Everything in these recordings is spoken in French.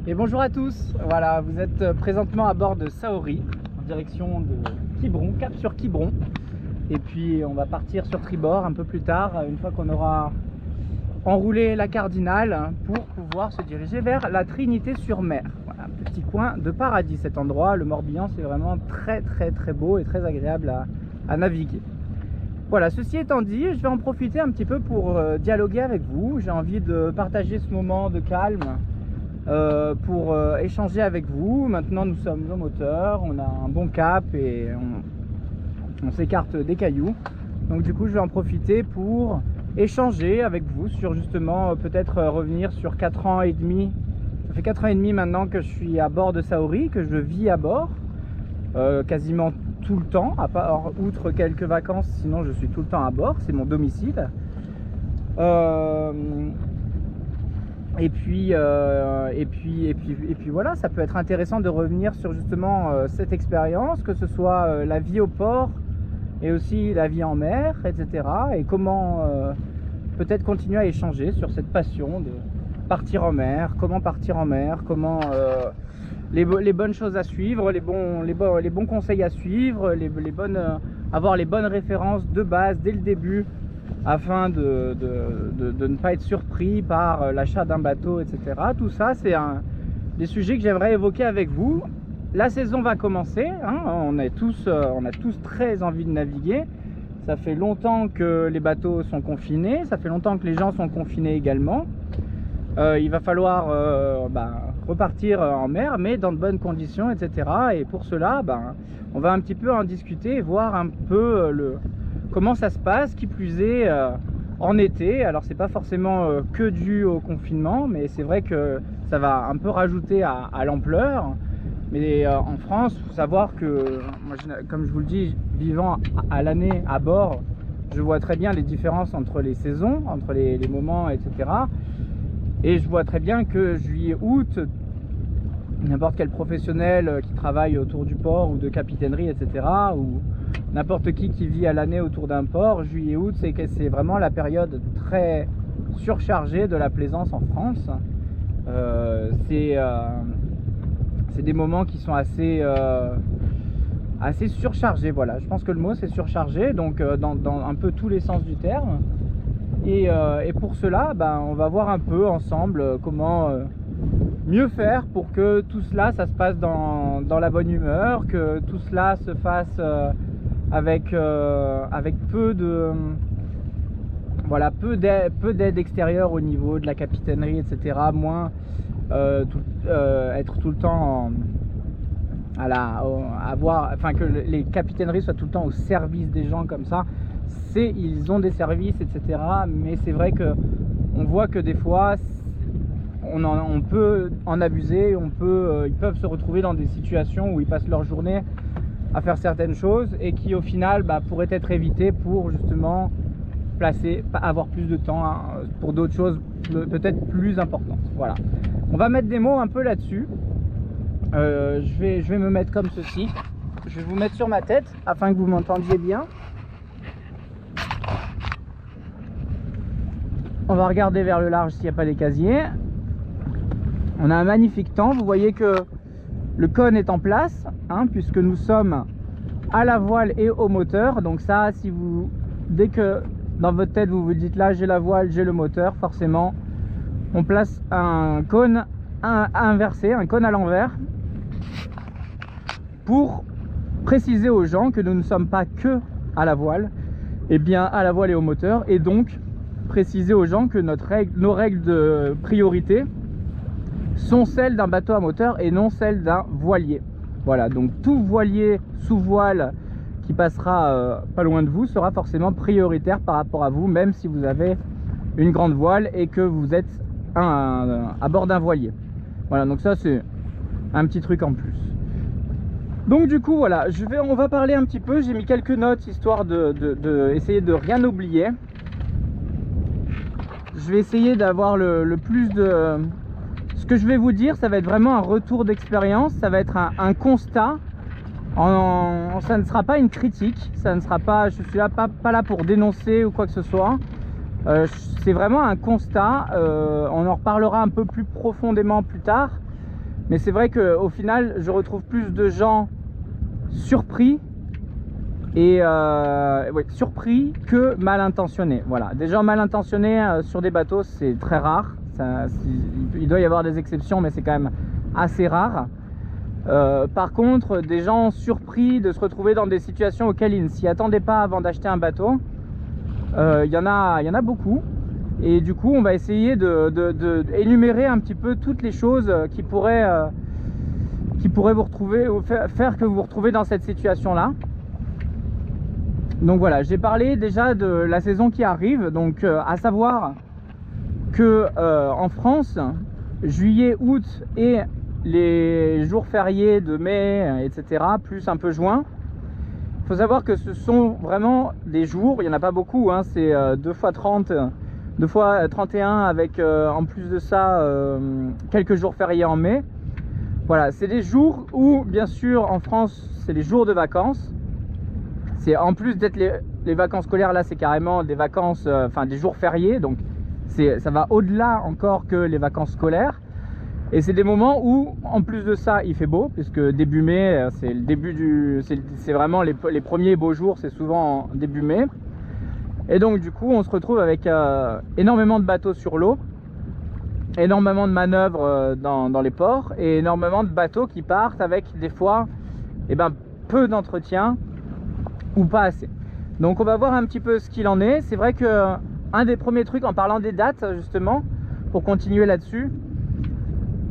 Et bonjour à tous, voilà, vous êtes présentement à bord de Saori, en direction de Quiberon, cap sur Quiberon. Et puis on va partir sur tribord un peu plus tard, une fois qu'on aura enroulé la cardinale, pour pouvoir se diriger vers la Trinité-sur-Mer. Voilà, un petit coin de paradis cet endroit, le Morbihan, c'est vraiment très beau et très agréable à naviguer. Voilà, ceci étant dit, je vais en profiter un petit peu pour dialoguer avec vous. J'ai envie de partager ce moment de calme pour échanger avec vous. Maintenant nous sommes au moteur, on a un bon cap et on s'écarte des cailloux. Donc du coup je vais en profiter pour échanger avec vous sur justement peut-être revenir sur 4 ans et demi. Ça fait 4 ans et demi maintenant que je suis à bord de Saori, que je vis à bord quasiment tout le temps, à part outre quelques vacances, sinon je suis tout le temps à bord, c'est mon domicile. Et puis voilà, ça peut être intéressant de revenir sur justement cette expérience, que ce soit la vie au port et aussi la vie en mer, etc. Et comment peut-être continuer à échanger sur cette passion de partir en mer, comment partir en mer, comment les bonnes choses à suivre, les bons conseils à suivre, avoir les bonnes références de base dès le début, afin de ne pas être surpris par l'achat d'un bateau, etc. Tout ça, c'est des sujets que j'aimerais évoquer avec vous. La saison va commencer, hein, on a tous très envie de naviguer. Ça fait longtemps que les bateaux sont confinés, ça fait longtemps que les gens sont confinés également. Il va falloir repartir en mer, mais dans de bonnes conditions, etc. Et pour cela, on va un petit peu en discuter, voir un peu comment ça se passe, qui plus est en été. Alors c'est pas forcément que dû au confinement, mais c'est vrai que ça va un peu rajouter à l'ampleur. Mais en France, il faut savoir que, moi, comme je vous le dis, vivant à l'année à bord, je vois très bien les différences entre les saisons, entre les moments, etc. Et je vois très bien que juillet, août, n'importe quel professionnel qui travaille autour du port ou de capitainerie, etc., ou n'importe qui vit à l'année autour d'un port, juillet, août, c'est vraiment la période très surchargée de la plaisance en France. C'est des moments qui sont assez surchargés, voilà. Je pense que le mot c'est surchargé, donc dans un peu tous les sens du terme. Et pour cela, on va voir un peu ensemble comment mieux faire pour que tout cela, ça se passe dans la bonne humeur, que tout cela se fasse avec peu d'aide extérieure au niveau de la capitainerie, etc. Moins être tout le temps que les capitaineries soient tout le temps au service des gens comme ça. Ils ont des services, etc. Mais c'est vrai que on voit que des fois on peut en abuser, ils peuvent se retrouver dans des situations où ils passent leur journée à faire certaines choses et qui au final pourraient être évitées pour justement avoir plus de temps pour d'autres choses peut-être plus importantes. Voilà, on va mettre des mots un peu là-dessus. Je vais me mettre comme ceci, je vais vous mettre sur ma tête afin que vous m'entendiez bien. On va regarder vers le large s'il n'y a pas des casiers. On a un magnifique temps, vous voyez que le cône est en place, hein, puisque nous sommes à la voile et au moteur. Donc ça, dès que dans votre tête vous vous dites là j'ai la voile, j'ai le moteur, forcément on place un cône inversé, un cône à l'envers, pour préciser aux gens que nous ne sommes pas que à la voile, et bien à la voile et au moteur, et donc préciser aux gens que nos règles de priorité sont celles d'un bateau à moteur et non celles d'un voilier. Voilà, donc tout voilier sous voile qui passera pas loin de vous sera forcément prioritaire par rapport à vous, même si vous avez une grande voile et que vous êtes à bord d'un voilier. Voilà, donc ça c'est un petit truc en plus. Donc du coup voilà, on va parler un petit peu, j'ai mis quelques notes histoire essayer de rien oublier. Je vais essayer d'avoir le plus de... Ce que je vais vous dire, ça va être vraiment un retour d'expérience, ça va être un constat. Ça ne sera pas une critique, ça ne sera pas, je suis là, pas là pour dénoncer ou quoi que ce soit. C'est vraiment un constat, on en reparlera un peu plus profondément plus tard. Mais c'est vrai qu'au final, je retrouve plus de gens surpris et surpris que mal intentionnés. Voilà, des gens mal intentionnés sur des bateaux, c'est très rare. Il doit y avoir des exceptions, mais c'est quand même assez rare. Par contre, des gens surpris de se retrouver dans des situations auxquelles ils ne s'y attendaient pas avant d'acheter un bateau, il y en a beaucoup. Et du coup, on va essayer d'énumérer un petit peu toutes les choses qui pourraient vous retrouver, ou faire que vous vous retrouvez dans cette situation-là. Donc voilà, j'ai parlé déjà de la saison qui arrive, donc à savoir que en France, juillet, août et les jours fériés de mai, etc., plus un peu juin, il faut savoir que ce sont vraiment des jours, il n'y en a pas beaucoup, hein, c'est 2 fois 30, 2 fois 31 avec en plus de ça quelques jours fériés en mai. Voilà, c'est des jours où, bien sûr, en France, c'est les jours de vacances. C'est en plus d'être les vacances scolaires, là, c'est carrément des vacances, enfin des jours fériés, donc ça va au-delà encore que les vacances scolaires. Et c'est des moments où, en plus de ça, il fait beau, puisque début mai, c'est le début c'est vraiment les premiers beaux jours, c'est souvent en début mai. Et donc, du coup, on se retrouve avec énormément de bateaux sur l'eau, énormément de manœuvres dans les ports, et énormément de bateaux qui partent avec des fois, peu d'entretien ou pas assez. Donc, on va voir un petit peu ce qu'il en est. C'est vrai que un des premiers trucs, en parlant des dates, justement, pour continuer là-dessus,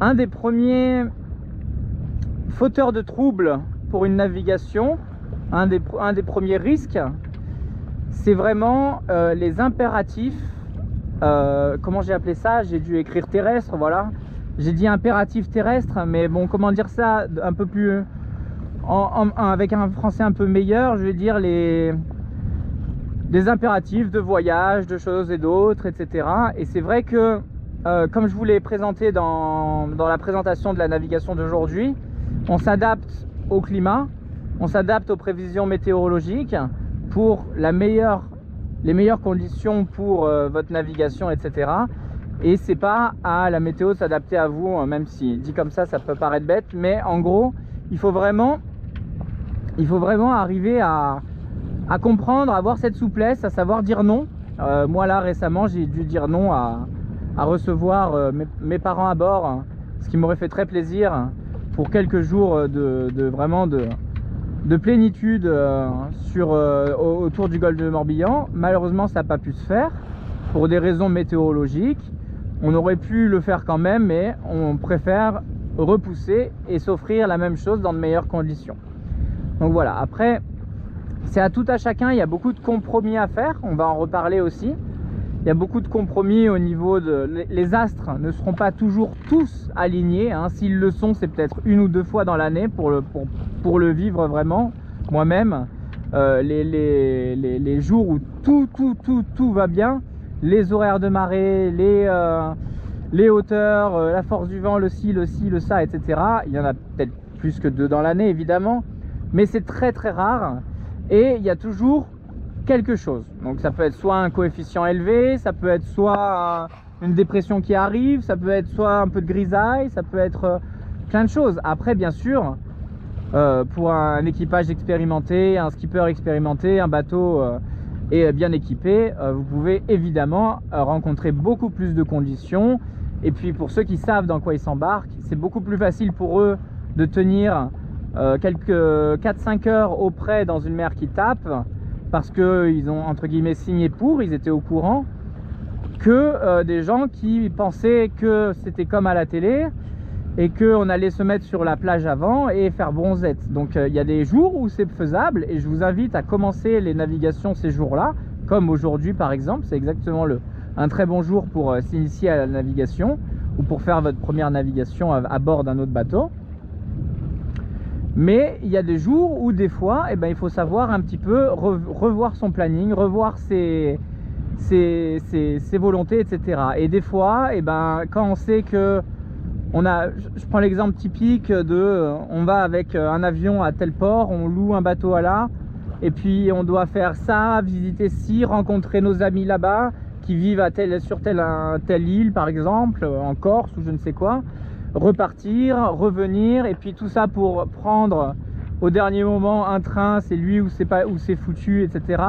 un des premiers fauteurs de troubles pour une navigation, un des premiers risques, c'est vraiment les impératifs. Comment j'ai appelé ça? J'ai dû écrire terrestre, voilà. J'ai dit impératif terrestre, mais bon, comment dire ça un peu plus avec un français un peu meilleur, je vais dire des impératifs de voyage, de choses et d'autres, etc. Et c'est vrai que comme je vous l'ai présenté dans la présentation de la navigation d'aujourd'hui, on s'adapte au climat, on s'adapte aux prévisions météorologiques pour les meilleures conditions pour votre navigation, etc. Et c'est pas à la météo de s'adapter à vous, même si dit comme ça peut paraître bête, mais en gros, il faut vraiment arriver à comprendre, à avoir cette souplesse, à savoir dire non. Moi là récemment, j'ai dû dire non à recevoir mes parents à bord, ce qui m'aurait fait très plaisir pour quelques jours de plénitude autour du golfe de Morbihan. Malheureusement, ça n'a pas pu se faire pour des raisons météorologiques. On aurait pu le faire quand même, mais on préfère repousser et s'offrir la même chose dans de meilleures conditions. Donc voilà, après, c'est à tout à chacun, il y a beaucoup de compromis à faire, on va en reparler aussi. Il y a beaucoup de compromis au niveau de... Les astres ne seront pas toujours tous alignés, hein. S'ils le sont, c'est peut-être 1 ou 2 fois dans l'année pour le vivre vraiment. Moi-même, les jours où tout va bien, les horaires de marée, les hauteurs, la force du vent, le ci, le ça, etc. Il y en a peut-être plus que 2 dans l'année, évidemment, mais c'est très très rare. Et il y a toujours quelque chose. Donc ça peut être soit un coefficient élevé, ça peut être soit une dépression qui arrive, ça peut être soit un peu de grisaille, ça peut être plein de choses. Après, bien sûr, pour un équipage expérimenté, un skipper expérimenté, un bateau est bien équipé, vous pouvez évidemment rencontrer beaucoup plus de conditions. Et puis pour ceux qui savent dans quoi ils s'embarquent, c'est beaucoup plus facile pour eux de tenir quelques 4-5 heures au près dans une mer qui tape, parce qu'ils ont entre guillemets signé pour, ils étaient au courant, que des gens qui pensaient que c'était comme à la télé et qu'on allait se mettre sur la plage avant et faire bronzette. Donc il y a des jours où c'est faisable, et je vous invite à commencer les navigations ces jours-là, comme aujourd'hui par exemple. C'est exactement un très bon jour pour s'initier à la navigation ou pour faire votre première navigation à bord d'un autre bateau. Mais il y a des jours où des fois, il faut savoir un petit peu revoir son planning, revoir ses volontés, etc. Et des fois, quand on sait que je prends l'exemple typique on va avec un avion à tel port, on loue un bateau à là, et puis on doit faire ça, visiter ci, rencontrer nos amis là-bas qui vivent sur telle île par exemple, en Corse ou je ne sais quoi. repartir, revenir, et puis tout ça pour prendre au dernier moment un train, c'est lui ou c'est pas, ou c'est foutu, etc.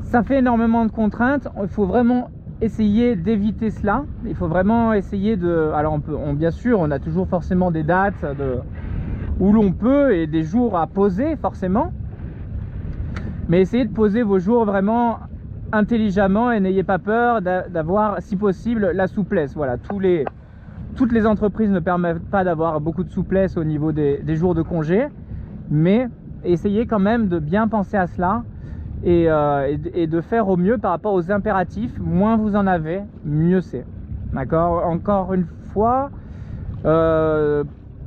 Ça fait énormément de contraintes. Il faut vraiment essayer d'éviter cela. Il faut vraiment essayer de... Alors bien sûr, on a toujours forcément des dates où l'on peut et des jours à poser forcément. Mais essayez de poser vos jours vraiment intelligemment et n'ayez pas peur d'avoir, si possible, la souplesse. Voilà, toutes les entreprises ne permettent pas d'avoir beaucoup de souplesse au niveau des jours de congé, mais essayez quand même de bien penser à cela et de faire au mieux par rapport aux impératifs. Moins vous en avez, mieux c'est. D'accord? Encore une fois,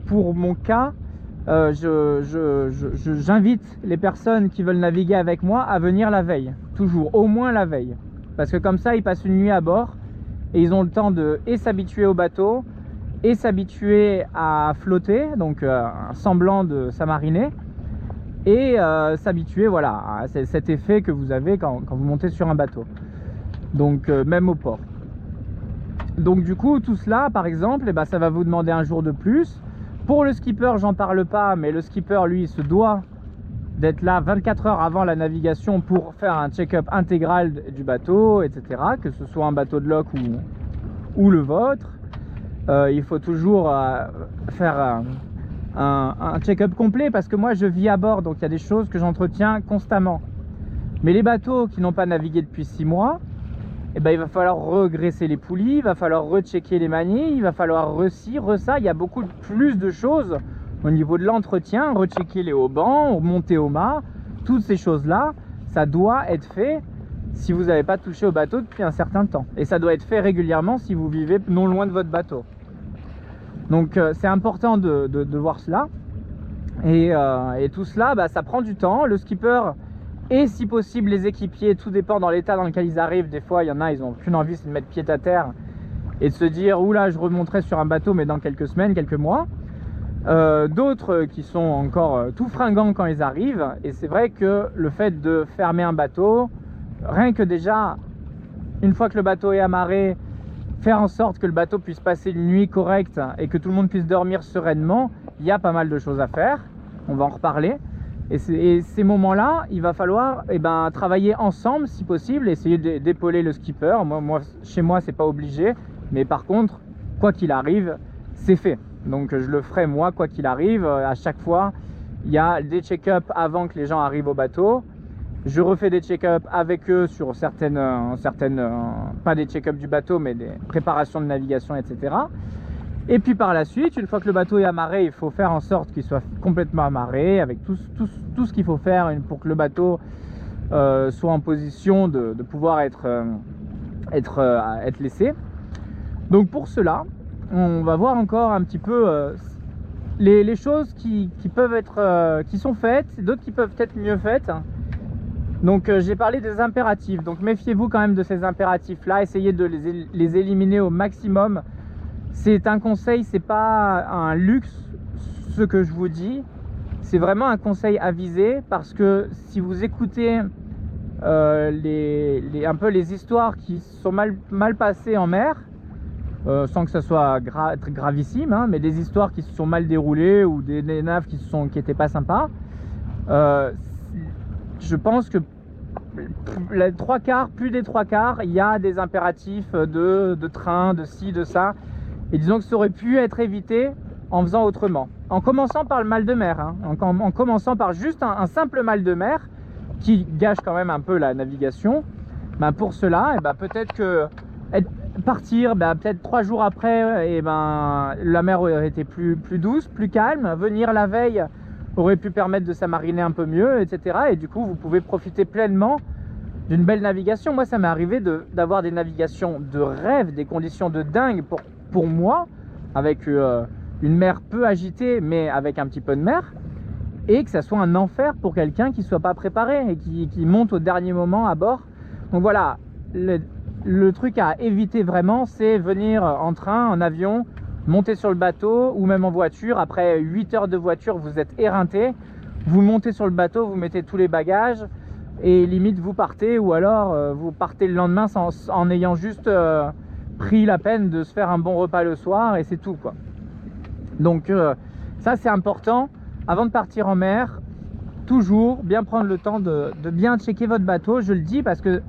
pour mon cas, j'invite les personnes qui veulent naviguer avec moi à venir la veille, toujours, au moins la veille, parce que comme ça ils passent une nuit à bord et ils ont le temps de s'habituer au bateau et s'habituer à flotter, donc un semblant de s'amariner, et s'habituer, voilà, à cet effet que vous avez quand vous montez sur un bateau, donc même au port. Donc du coup tout cela par exemple, eh ben, ça va vous demander un jour de plus. Pour le skipper, j'en parle pas, mais le skipper, lui, se doit d'être là 24 heures avant la navigation pour faire un check-up intégral du bateau, etc. Que ce soit un bateau de loc ou le vôtre. Il faut toujours faire un check-up complet parce que moi, je vis à bord, donc il y a des choses que j'entretiens constamment. Mais les bateaux qui n'ont pas navigué depuis 6 mois, eh ben, il va falloir regraisser les poulies, il va falloir rechecker les manilles, il va falloir re-ci, re-ça. Il y a beaucoup plus de choses au niveau de l'entretien, rechecker les haubans, remonter au mât. Toutes ces choses-là, ça doit être fait si vous n'avez pas touché au bateau depuis un certain temps. Et ça doit être fait régulièrement si vous vivez non loin de votre bateau. Donc c'est important de voir cela. Et tout cela, bah, ça prend du temps. Le skipper... Et si possible les équipiers, tout dépend dans l'état dans lequel ils arrivent. Des fois il y en a, ils n'ont qu'une envie, c'est de mettre pied à terre et de se dire oula, je remonterai sur un bateau mais dans quelques semaines, quelques mois. D'autres qui sont encore tout fringants quand ils arrivent. Et c'est vrai que le fait de fermer un bateau, rien que déjà une fois que le bateau est amarré, faire en sorte que le bateau puisse passer une nuit correcte et que tout le monde puisse dormir sereinement, il y a pas mal de choses à faire, on va en reparler. Et ces moments-là, il va falloir travailler ensemble si possible, essayer d'épauler le skipper. Chez moi, c'est pas obligé, mais par contre, quoi qu'il arrive, c'est fait. Donc je le ferai moi, quoi qu'il arrive. À chaque fois, il y a des check-up avant que les gens arrivent au bateau. Je refais des check-up avec eux sur certaines pas des check-up du bateau, mais des préparations de navigation, etc. Et puis par la suite, une fois que le bateau est amarré, il faut faire en sorte qu'il soit complètement amarré avec tout ce qu'il faut faire pour que le bateau soit en position de pouvoir être laissé. Donc pour cela, on va voir encore un petit peu les choses qui peuvent être, qui sont faites, d'autres qui peuvent être mieux faites. Donc j'ai parlé des impératifs, donc méfiez-vous quand même de ces impératifs là, essayez de les éliminer au maximum. C'est un conseil, c'est pas un luxe ce que je vous dis, c'est vraiment un conseil avisé, parce que si vous écoutez un peu les histoires qui sont mal passées en mer, sans que ça soit gravissime, hein, mais des histoires qui se sont mal déroulées ou des naves qui étaient pas sympas, je pense que plus des trois quarts, il y a des impératifs de train, de ci, de ça. Et disons que ça aurait pu être évité en faisant autrement. En commençant par le mal de mer, hein, en commençant par juste un simple mal de mer qui gâche quand même un peu la navigation. Ben pour cela, peut-être que partir, peut-être 3 jours après, la mer aurait été plus douce, plus calme. Venir la veille aurait pu permettre de s'amariner un peu mieux, etc. Et du coup, vous pouvez profiter pleinement d'une belle navigation. Moi, ça m'est arrivé d'avoir des navigations de rêve, des conditions de dingue pour moi, avec une mer peu agitée, mais avec un petit peu de mer, et que ça soit un enfer pour quelqu'un qui ne soit pas préparé et qui monte au dernier moment à bord. Donc voilà, le truc à éviter vraiment, c'est venir en train, en avion, monter sur le bateau ou même en voiture. Après 8 heures de voiture, vous êtes éreinté, vous montez sur le bateau, vous mettez tous les bagages et limite vous partez, ou alors vous partez le lendemain en ayant juste pris la peine de se faire un bon repas le soir, et c'est tout quoi. Donc ça c'est important, avant de partir en mer, toujours bien prendre le temps de bien checker votre bateau. Je le dis parce que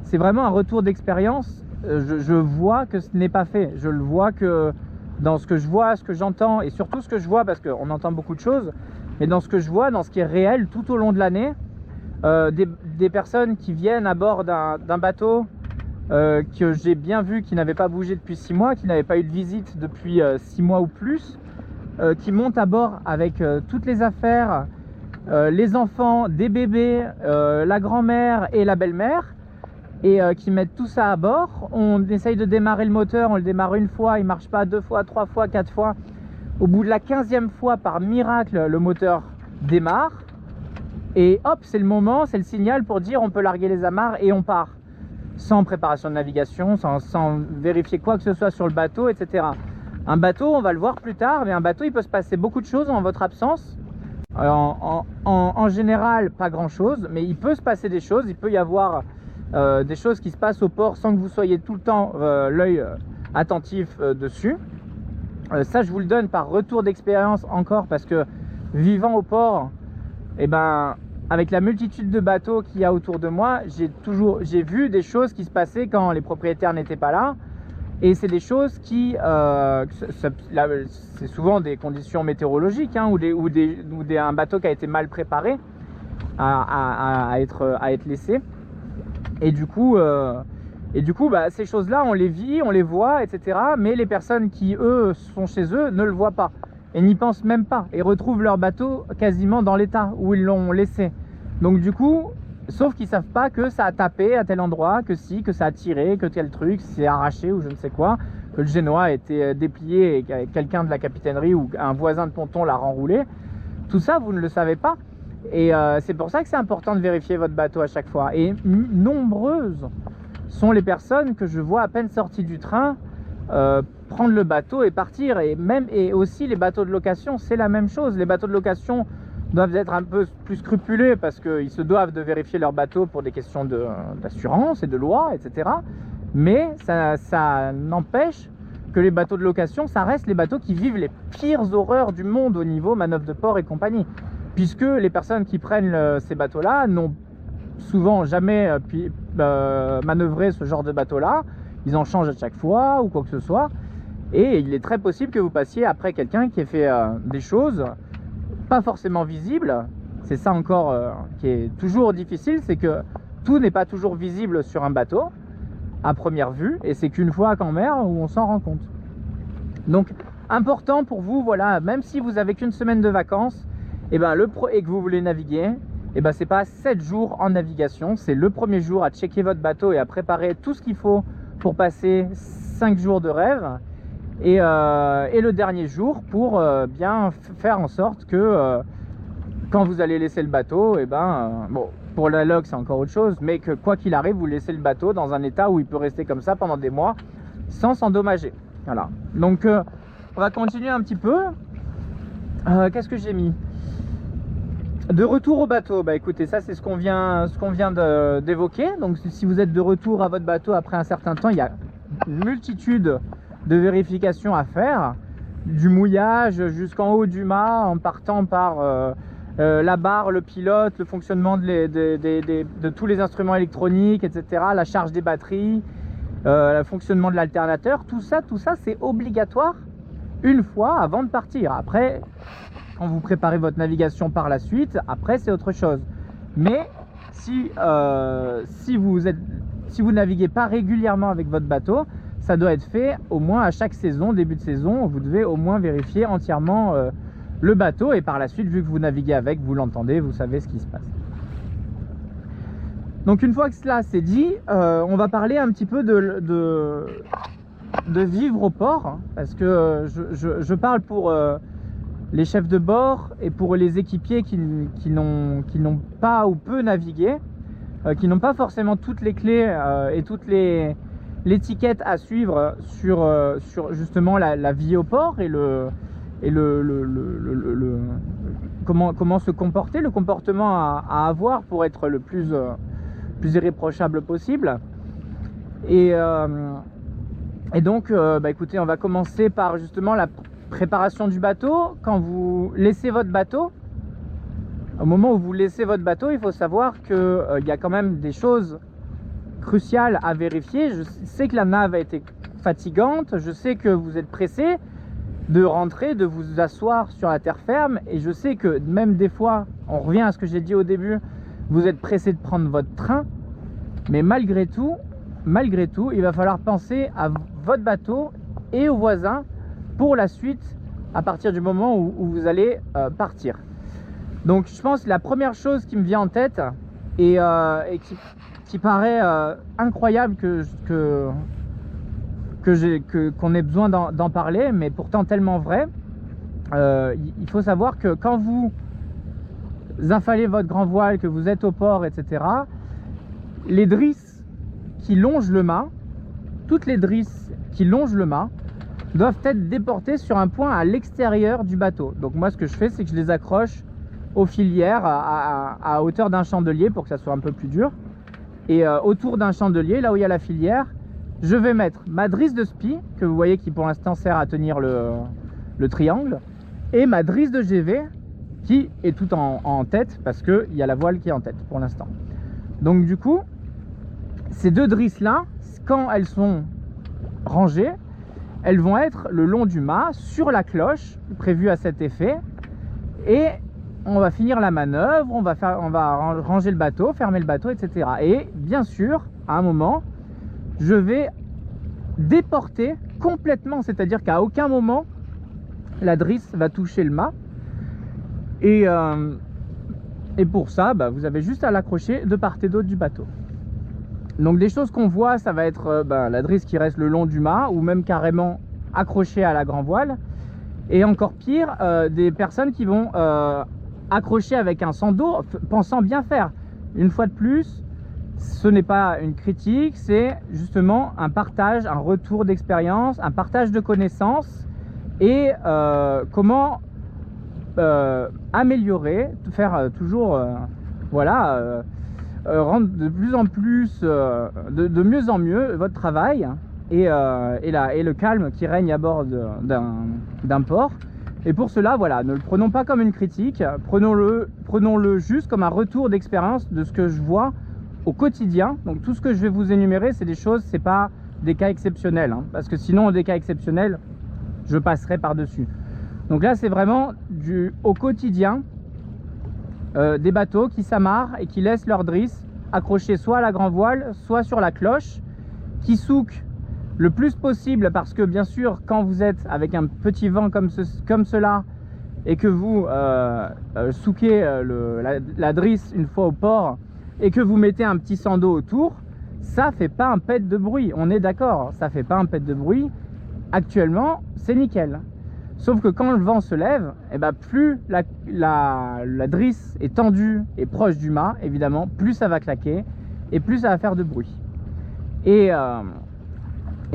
c'est vraiment un retour d'expérience. Je vois que ce n'est pas fait. Je le vois que dans ce que je vois, ce que j'entends, et surtout ce que je vois, parce qu'on entend beaucoup de choses, mais dans ce que je vois, dans ce qui est réel tout au long de l'année, des personnes qui viennent à bord d'un bateau que j'ai bien vu, qui n'avait pas bougé depuis 6 mois, qui n'avait pas eu de visite depuis 6 mois ou plus, qui montent à bord avec toutes les affaires, les enfants, des bébés, la grand-mère et la belle-mère, et qui mettent tout ça à bord. On essaye de démarrer le moteur, on le démarre une fois, il ne marche pas 2 fois, 3 fois, 4 fois. Au bout de la 15e fois, par miracle, le moteur démarre. Et hop, c'est le moment, c'est le signal pour dire on peut larguer les amarres et on part. Sans préparation de navigation, sans vérifier quoi que ce soit sur le bateau, etc. Un bateau, on va le voir plus tard, mais un bateau, il peut se passer beaucoup de choses en votre absence. En général, pas grand-chose, mais il peut se passer des choses. Il peut y avoir des choses qui se passent au port sans que vous soyez tout le temps l'œil attentif dessus. Ça, je vous le donne par retour d'expérience encore, parce que vivant au port, et ben, avec la multitude de bateaux qu'il y a autour de moi, j'ai vu des choses qui se passaient quand les propriétaires n'étaient pas là. Et c'est des choses qui, c'est souvent des conditions météorologiques, hein, ou un bateau qui a été mal préparé à être laissé. Et du coup, bah, ces choses-là, on les vit, on les voit, etc. Mais les personnes qui, eux, sont chez eux, ne le voient pas. Et n'y pensent même pas. Et retrouvent leur bateau quasiment dans l'état où ils l'ont laissé. Donc du coup, sauf qu'ils ne savent pas que ça a tapé à tel endroit, que que ça a tiré, que tel truc, c'est arraché ou je ne sais quoi, que le génois a été déplié et que quelqu'un de la capitainerie ou un voisin de ponton l'a renroulé. Tout ça, vous ne le savez pas. Et c'est pour ça que c'est important de vérifier votre bateau à chaque fois. Et nombreuses sont les personnes que je vois à peine sorties du train prendre le bateau et partir. Et aussi les bateaux de location, c'est la même chose. Les bateaux de location doivent être un peu plus scrupuleux parce qu'ils se doivent de vérifier leur bateau pour des questions d'assurance et de loi, etc. Mais ça n'empêche que les bateaux de location, ça reste les bateaux qui vivent les pires horreurs du monde au niveau manœuvre de port et compagnie. Puisque les personnes qui prennent ces bateaux-là n'ont souvent jamais manœuvré ce genre de bateau-là. Ils en changent à chaque fois ou quoi que ce soit. Et il est très possible que vous passiez après quelqu'un qui ait fait des choses pas forcément visibles. C'est ça encore qui est toujours difficile, c'est que tout n'est pas toujours visible sur un bateau à première vue. Et c'est qu'une fois qu'en mer où on s'en rend compte. Donc important pour vous, voilà, même si vous avez qu'une semaine de vacances, et que vous voulez naviguer, et ben c'est pas 7 jours en navigation, c'est le premier jour à checker votre bateau et à préparer tout ce qu'il faut pour passer 5 jours de rêve, et le dernier jour pour bien faire en sorte que quand vous allez laisser le bateau, et bon, pour la log c'est encore autre chose, mais que quoi qu'il arrive, vous laissez le bateau dans un état où il peut rester comme ça pendant des mois sans s'endommager. Voilà, donc on va continuer un petit peu. Qu'est-ce que j'ai mis? De retour au bateau, bah écoutez, ça c'est ce qu'on vient d'évoquer. Donc si vous êtes de retour à votre bateau après un certain temps, il y a une multitude de vérifications à faire, du mouillage jusqu'en haut du mât, en partant par la barre, le pilote, le fonctionnement de tous les instruments électroniques, etc., la charge des batteries, le fonctionnement de l'alternateur, tout ça c'est obligatoire une fois avant de partir. Après, quand vous préparez votre navigation par la suite, après c'est autre chose. Mais si vous naviguez pas régulièrement avec votre bateau, ça doit être fait au moins à chaque saison, début de saison, vous devez au moins vérifier entièrement le bateau, et par la suite, vu que vous naviguez avec, vous l'entendez, vous savez ce qui se passe. Donc une fois que cela c'est dit, on va parler un petit peu de vivre au port, hein, parce que je parle pour les chefs de bord et pour les équipiers qui n'ont pas ou peu navigué, qui n'ont pas forcément toutes les clés et toutes l'étiquette à suivre sur justement la vie au port et comment se comporter, le comportement à avoir pour être le plus irréprochable possible. Et donc écoutez, on va commencer par justement préparation du bateau, quand vous laissez votre bateau, au moment où vous laissez votre bateau, il faut savoir qu'il y a quand même des choses cruciales à vérifier. Je sais que la nave a été fatigante, je sais que vous êtes pressé de rentrer, de vous asseoir sur la terre ferme, et je sais que même des fois, on revient à ce que j'ai dit au début, vous êtes pressé de prendre votre train, mais malgré tout, il va falloir penser à votre bateau et aux voisins pour la suite à partir du moment où vous allez partir. Donc je pense que la première chose qui me vient en tête et qui paraît incroyable qu'on ait besoin d'en parler, mais pourtant tellement vrai, il faut savoir que quand vous affalez votre grand voile, que vous êtes au port, etc., les drisses qui longent le mât, toutes les drisses qui longent le mât doivent être déportées sur un point à l'extérieur du bateau. Donc moi ce que je fais, c'est que je les accroche aux filières à hauteur d'un chandelier pour que ça soit un peu plus dur, et autour d'un chandelier, là où il y a la filière, je vais mettre ma drisse de spi, que vous voyez qui pour l'instant sert à tenir le triangle, et ma drisse de GV qui est tout en tête, parce qu'il y a la voile qui est en tête pour l'instant. Donc du coup, ces deux drisses là, quand elles sont rangées, elles vont être le long du mât, sur la cloche prévue à cet effet, et on va finir la manœuvre, on va ranger le bateau, fermer le bateau, etc. Et bien sûr, à un moment, je vais déporter complètement, c'est-à-dire qu'à aucun moment la drisse va toucher le mât, et pour ça, vous avez juste à l'accrocher de part et d'autre du bateau. Donc des choses qu'on voit, ça va être la drisse qui reste le long du mât, ou même carrément accrochée à la grand voile, et encore pire, des personnes qui vont accrocher avec un sando, pensant bien faire. Une fois de plus, ce n'est pas une critique, c'est justement un partage, un retour d'expérience, un partage de connaissances, et comment améliorer, faire toujours rendre de plus en plus, de mieux en mieux votre travail, et le calme qui règne à bord d'un port. Et pour cela, voilà, ne le prenons pas comme une critique, prenons-le juste comme un retour d'expérience de ce que je vois au quotidien. Donc tout ce que je vais vous énumérer, c'est des choses, c'est pas des cas exceptionnels, hein, parce que sinon des cas exceptionnels, je passerai par-dessus. Donc là, c'est vraiment au quotidien, des bateaux qui s'amarrent et qui laissent leur drisse accrochée soit à la grand voile, soit sur la cloche, qui souquent le plus possible, parce que bien sûr, quand vous êtes avec un petit vent comme cela, et que vous souquez la drisse une fois au port, et que vous mettez un petit sando autour, ça fait pas un pet de bruit, on est d'accord, ça fait pas un pet de bruit. Actuellement, c'est nickel. Sauf que quand le vent se lève, plus la drisse est tendue et proche du mât, évidemment, plus ça va claquer et plus ça va faire de bruit. Et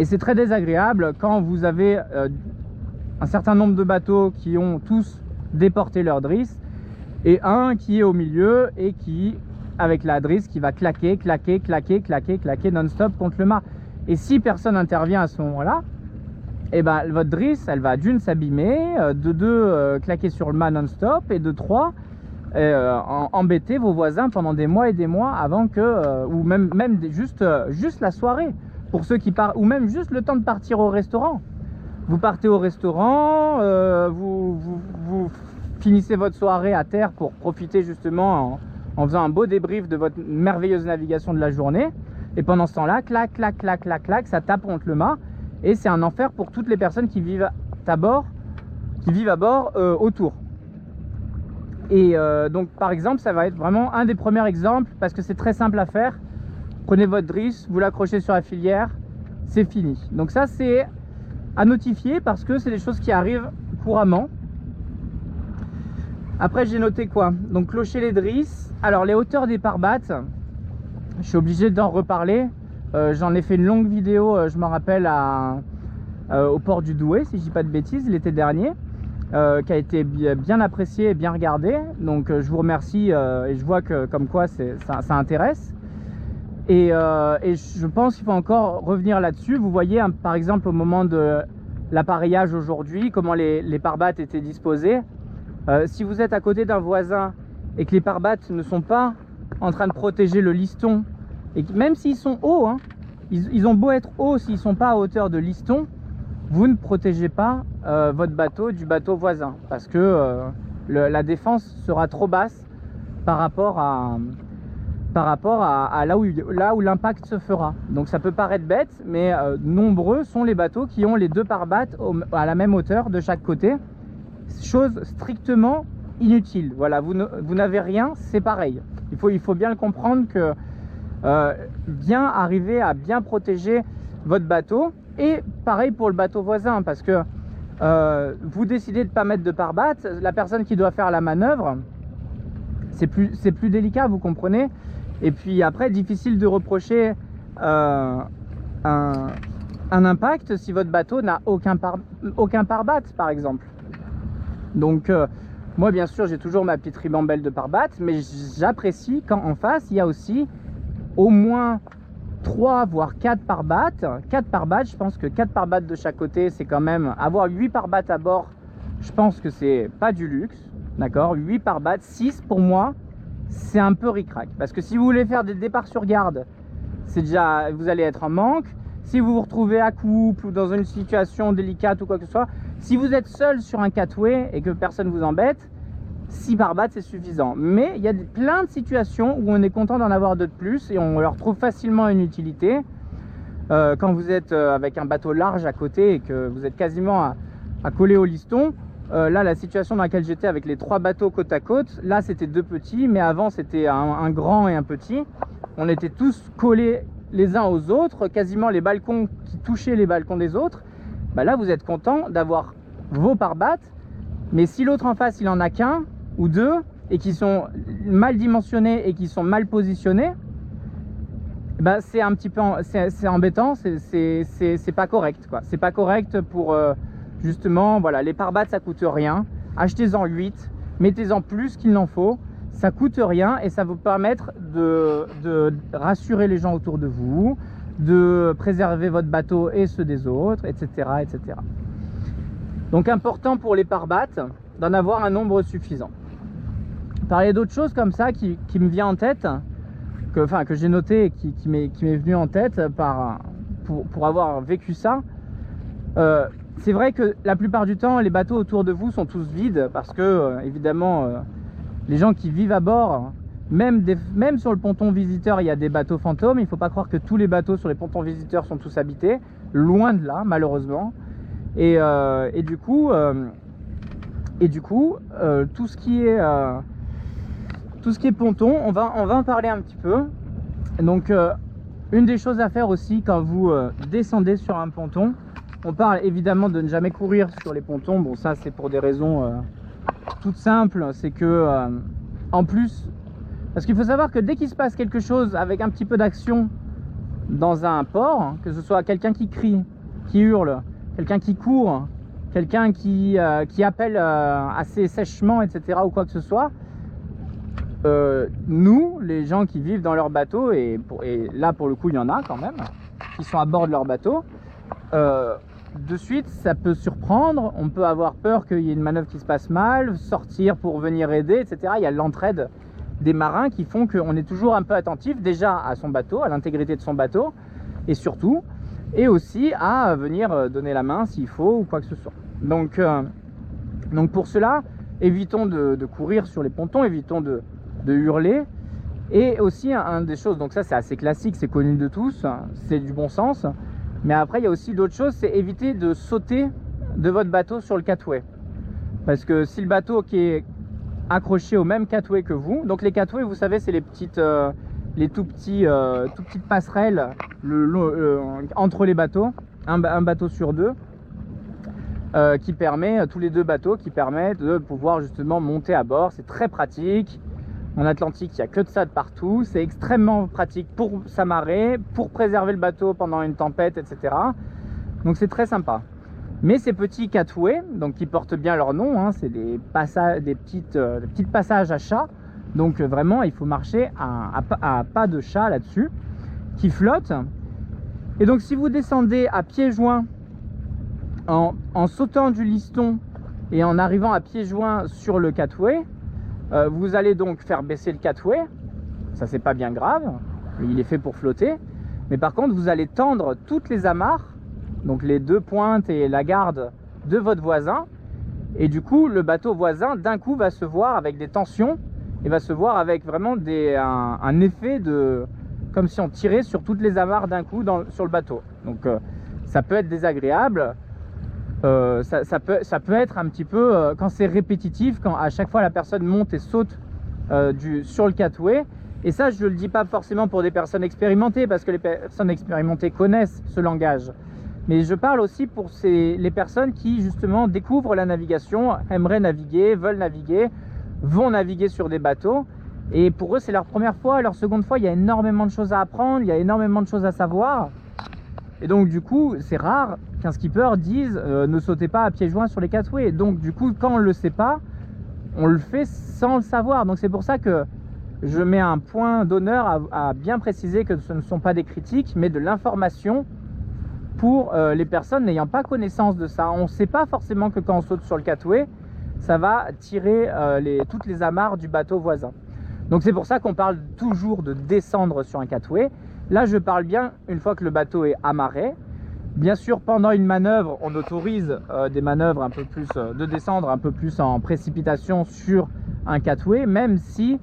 c'est très désagréable quand vous avez un certain nombre de bateaux qui ont tous déporté leur drisse, et un qui est au milieu et qui, avec la drisse, qui va claquer non-stop contre le mât. Et si personne n'intervient à ce moment-là, votre drisse, elle va d'une s'abîmer, de deux claquer sur le mât non-stop, et de trois embêter vos voisins pendant des mois et des mois avant que, ou même juste la soirée, pour ceux qui partent, ou même juste le temps de partir au restaurant. Vous partez au restaurant, vous finissez votre soirée à terre pour profiter justement en faisant un beau débrief de votre merveilleuse navigation de la journée, et pendant ce temps-là, clac, ça tape contre le mât, et c'est un enfer pour toutes les personnes qui vivent à bord, autour. Et donc par exemple, ça va être vraiment un des premiers exemples, parce que c'est très simple à faire. Prenez votre drisse, vous l'accrochez sur la filière, c'est fini. Donc ça, c'est à notifier, parce que c'est des choses qui arrivent couramment. Après, j'ai noté quoi? Donc clocher les drisses. Alors les hauteurs des pare-battes, je suis obligé d'en reparler. J'en ai fait une longue vidéo, je m'en rappelle, au port du Douai, si je dis pas de bêtises, l'été dernier, qui a été bien apprécié et bien regardé. Donc je vous remercie, et je vois que comme quoi ça intéresse. Et je pense qu'il faut encore revenir là-dessus. Vous voyez, par exemple, au moment de l'appareillage aujourd'hui, comment les pare-battes étaient disposés. Si vous êtes à côté d'un voisin et que les pare-battes ne sont pas en train de protéger le liston, et que, même s'ils sont hauts, hein, ils ont beau être hauts, s'ils ne sont pas à hauteur de liston, vous ne protégez pas votre bateau du bateau voisin, parce que la défense sera trop basse par rapport à là où l'impact se fera. Donc ça peut paraître bête, mais nombreux sont les bateaux qui ont les deux pare-battes à la même hauteur de chaque côté. Chose strictement inutile. Voilà, vous n'avez rien, c'est pareil. Il faut bien le comprendre que bien arriver à bien protéger votre bateau, et pareil pour le bateau voisin, parce que vous décidez de ne pas mettre de pare-batte, la personne qui doit faire la manœuvre, c'est plus délicat, vous comprenez. Et puis après, difficile de reprocher un impact si votre bateau n'a aucun pare-batte, par exemple. Donc moi, bien sûr, j'ai toujours ma petite ribambelle de pare-batte, mais j'apprécie quand en face, il y a aussi au moins 3 voire 4 pare-battes. 4 pare-battes, je pense que 4 pare-battes de chaque côté, c'est quand même... Avoir 8 pare-battes à bord, je pense que c'est pas du luxe, d'accord. 8 pare-battes, 6 pour moi, c'est un peu ric-rac. Parce que si vous voulez faire des départs sur garde, c'est déjà, vous allez être en manque. Si vous vous retrouvez à couple ou dans une situation délicate ou quoi que ce soit, si vous êtes seul sur un catway et que personne vous embête, 6 pare-battes c'est suffisant. Mais il y a plein de situations où on est content d'en avoir 2 de plus et on leur trouve facilement une utilité. Quand vous êtes avec un bateau large à côté et que vous êtes quasiment à coller au liston, là la situation dans laquelle j'étais avec les 3 bateaux côte à côte, là c'était 2 petits, mais avant c'était un grand et un petit. On était tous collés les uns aux autres, quasiment les balcons qui touchaient les balcons des autres. Bah là vous êtes content d'avoir vos pare-battes, mais si l'autre en face il en a qu'un ou 2 et qui sont mal dimensionnés et qui sont mal positionnés, bah c'est un petit peu c'est embêtant, c'est pas correct quoi. C'est pas correct pour justement, voilà, les pare-battes ça coûte rien, achetez-en 8, mettez-en plus qu'il n'en faut, ça coûte rien et ça va vous permettre de rassurer les gens autour de vous, de préserver votre bateau et ceux des autres, etc., etc. Donc important pour les pare-battes d'en avoir un nombre suffisant. Parler d'autres choses comme ça qui me vient en tête, que j'ai noté et qui m'est venu en tête pour avoir vécu ça. C'est vrai que la plupart du temps les bateaux autour de vous sont tous vides parce que évidemment les gens qui vivent à bord, même sur le ponton visiteur il y a des bateaux fantômes. Il ne faut pas croire que tous les bateaux sur les pontons visiteurs sont tous habités, loin de là malheureusement. Et du coup tout ce qui est ponton, on va en parler un petit peu. Donc une des choses à faire aussi quand vous descendez sur un ponton, on parle évidemment de ne jamais courir sur les pontons. Bon, ça c'est pour des raisons toutes simples, c'est que en plus, parce qu'il faut savoir que dès qu'il se passe quelque chose avec un petit peu d'action dans un port, que ce soit quelqu'un qui crie, qui hurle, quelqu'un qui court, quelqu'un qui appelle assez sèchement, etc., ou quoi que ce soit, nous, les gens qui vivent dans leur bateau, et là pour le coup il y en a quand même, qui sont à bord de leur bateau, de suite ça peut surprendre, on peut avoir peur qu'il y ait une manœuvre qui se passe mal, sortir pour venir aider, etc. Il y a l'entraide des marins qui font qu'on est toujours un peu attentif déjà à son bateau, à l'intégrité de son bateau, et surtout, et aussi à venir donner la main s'il faut ou quoi que ce soit. Donc pour cela, évitons de courir sur les pontons, évitons de hurler. Et aussi un des choses, donc ça c'est assez classique, c'est connu de tous, c'est du bon sens. Mais après il y a aussi d'autres choses, c'est éviter de sauter de votre bateau sur le catway. Parce que si le bateau qui est accroché au même catway que vous, donc les catways vous savez c'est les petites tout petites passerelles entre les bateaux, un bateau sur 2, qui permet, tous les 2 bateaux, qui permettent de pouvoir justement monter à bord. C'est très pratique. En Atlantique, il n'y a que de ça de partout. C'est extrêmement pratique pour s'amarrer, pour préserver le bateau pendant une tempête, etc. Donc c'est très sympa. Mais ces petits catways, donc qui portent bien leur nom, hein, c'est des petites passages à chat. Donc vraiment, il faut marcher à pas de chat là-dessus, qui flottent. Et donc si vous descendez à pieds joints en sautant du liston et en arrivant à pieds joints sur le catway, vous allez donc faire baisser le catway. Ça, c'est pas bien grave, il est fait pour flotter. Mais par contre, vous allez tendre toutes les amarres, donc les 2 pointes et la garde de votre voisin. Et du coup, le bateau voisin, d'un coup, va se voir avec des tensions et va se voir avec vraiment un effet de... comme si on tirait sur toutes les amarres d'un coup sur le bateau. Donc, ça peut être désagréable. Ça peut être un petit peu, quand c'est répétitif, quand à chaque fois la personne monte et saute sur le catway. Et ça, je ne le dis pas forcément pour des personnes expérimentées, parce que les personnes expérimentées connaissent ce langage. Mais je parle aussi pour les personnes qui, justement, découvrent la navigation, aimeraient naviguer, veulent naviguer, vont naviguer sur des bateaux. Et pour eux, c'est leur première fois, leur seconde fois, il y a énormément de choses à apprendre, il y a énormément de choses à savoir. Et donc, du coup, c'est rare qu'un skipper dise ne sautez pas à pieds joints sur les catways. Donc, du coup, quand on ne le sait pas, on le fait sans le savoir. Donc, c'est pour ça que je mets un point d'honneur à bien préciser que ce ne sont pas des critiques, mais de l'information pour les personnes n'ayant pas connaissance de ça. On ne sait pas forcément que quand on saute sur le catway, ça va tirer toutes les amarres du bateau voisin. Donc c'est pour ça qu'on parle toujours de descendre sur un catway. Là, je parle bien une fois que le bateau est amarré. Bien sûr, pendant une manœuvre, on autorise des manœuvres un peu plus de descendre un peu plus en précipitation sur un catway, même si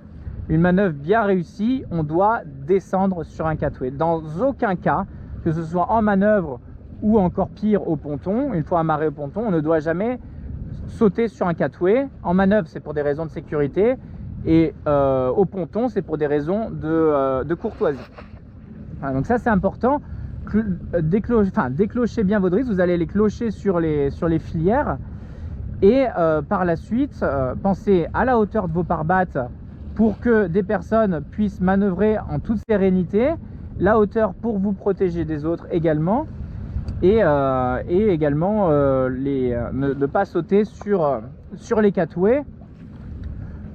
une manœuvre bien réussie, on doit descendre sur un catway. Dans aucun cas, que ce soit en manœuvre ou encore pire au ponton, une fois amarré au ponton, on ne doit jamais sauter sur un catway. En manœuvre, c'est pour des raisons de sécurité, et au ponton, c'est pour des raisons de courtoisie. Voilà, donc ça, c'est important. Déclochez bien vos drisses, vous allez les clocher sur les filières, et par la suite, pensez à la hauteur de vos pare-battes pour que des personnes puissent manœuvrer en toute sérénité, la hauteur pour vous protéger des autres également, et également ne pas sauter sur les catways,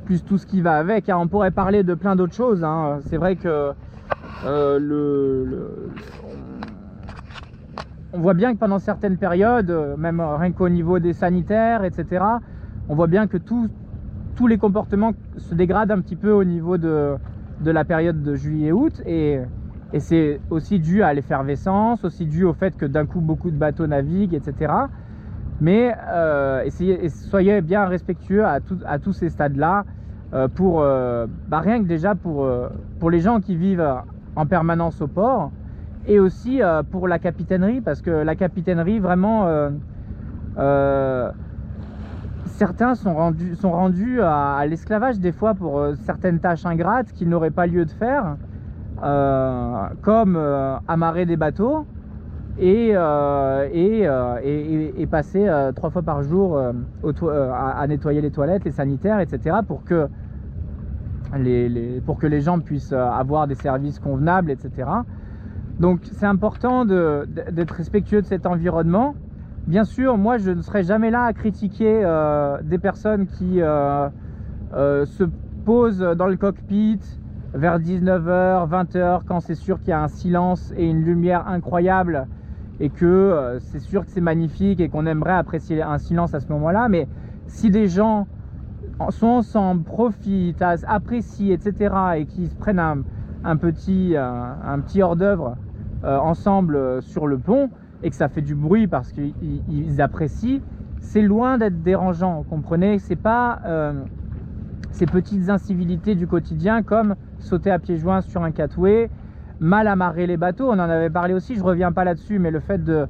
plus tout ce qui va avec. On pourrait parler de plein d'autres choses, hein. C'est vrai que on voit bien que pendant certaines périodes, même rien qu'au niveau des sanitaires, etc., on voit bien que tous les comportements se dégradent un petit peu au niveau de la période de juillet-août, et c'est aussi dû à l'effervescence, aussi dû au fait que d'un coup beaucoup de bateaux naviguent, etc. Mais soyez bien respectueux à tous ces stades-là, rien que déjà pour les gens qui vivent en permanence au port, et aussi pour la capitainerie, parce que la capitainerie, vraiment, certains sont rendus à l'esclavage des fois pour certaines tâches ingrates qu'ils n'auraient pas lieu de faire, comme amarrer des bateaux et passer 3 fois par jour à nettoyer les toilettes, les sanitaires, etc. pour que les gens puissent avoir des services convenables, etc. Donc c'est important d'être respectueux de cet environnement. Bien sûr, moi je ne serai jamais là à critiquer des personnes qui se posent dans le cockpit vers 19h, 20h, quand c'est sûr qu'il y a un silence et une lumière incroyable, et que c'est sûr que c'est magnifique et qu'on aimerait apprécier un silence à ce moment-là. Mais si des gens sont ensemble, profitent, apprécient, etc., et qui se prennent un petit hors-d'œuvre ensemble sur le pont, et que ça fait du bruit parce qu'ils apprécient, c'est loin d'être dérangeant, comprenez? C'est pas ces petites incivilités du quotidien, comme sauter à pieds joints sur un catway, mal amarrer les bateaux. On en avait parlé aussi, je reviens pas là-dessus, mais le fait de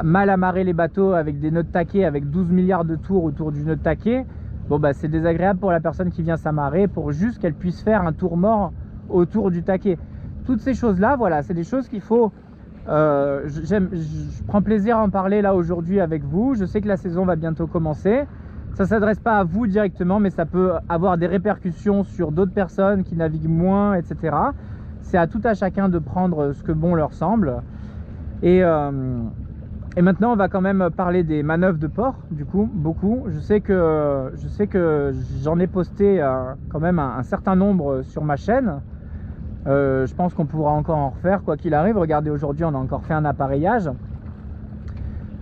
mal amarrer les bateaux avec des nœuds de taquet, avec 12 milliards de tours autour du nœud de taquet, bon bah c'est désagréable pour la personne qui vient s'amarrer, pour juste qu'elle puisse faire un tour mort autour du taquet. Toutes ces choses-là, voilà, c'est des choses qu'il faut... je prends plaisir à en parler là aujourd'hui avec vous. Je sais que la saison va bientôt commencer. Ça ne s'adresse pas à vous directement, mais ça peut avoir des répercussions sur d'autres personnes qui naviguent moins, etc. C'est à tout à chacun de prendre ce que bon leur semble. Et maintenant, on va quand même parler des manœuvres de port, du coup, beaucoup. Je sais que j'en ai posté quand même un certain nombre sur ma chaîne. Je pense qu'on pourra encore en refaire quoi qu'il arrive. Regardez, aujourd'hui on a encore fait un appareillage.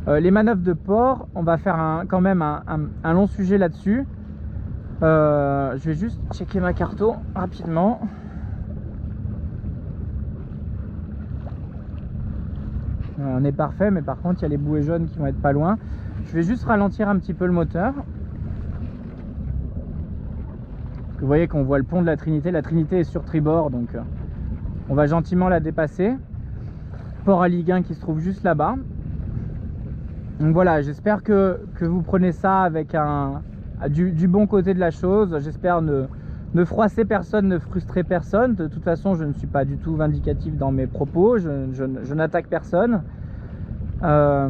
Les manœuvres de port, on va faire quand même un long sujet là-dessus. Je vais juste checker ma carto rapidement. On est parfait, mais par contre il y a les bouées jaunes qui vont être pas loin. Je vais juste ralentir un petit peu le moteur. Vous voyez qu'on voit le pont de la Trinité. La Trinité est sur tribord, donc on va gentiment la dépasser. Port à Liguin qui se trouve juste là-bas. Donc voilà, j'espère que vous prenez ça avec du bon côté de la chose. J'espère ne froisser personne, ne frustrer personne. De toute façon, je ne suis pas du tout vindicatif dans mes propos. Je n'attaque personne. Par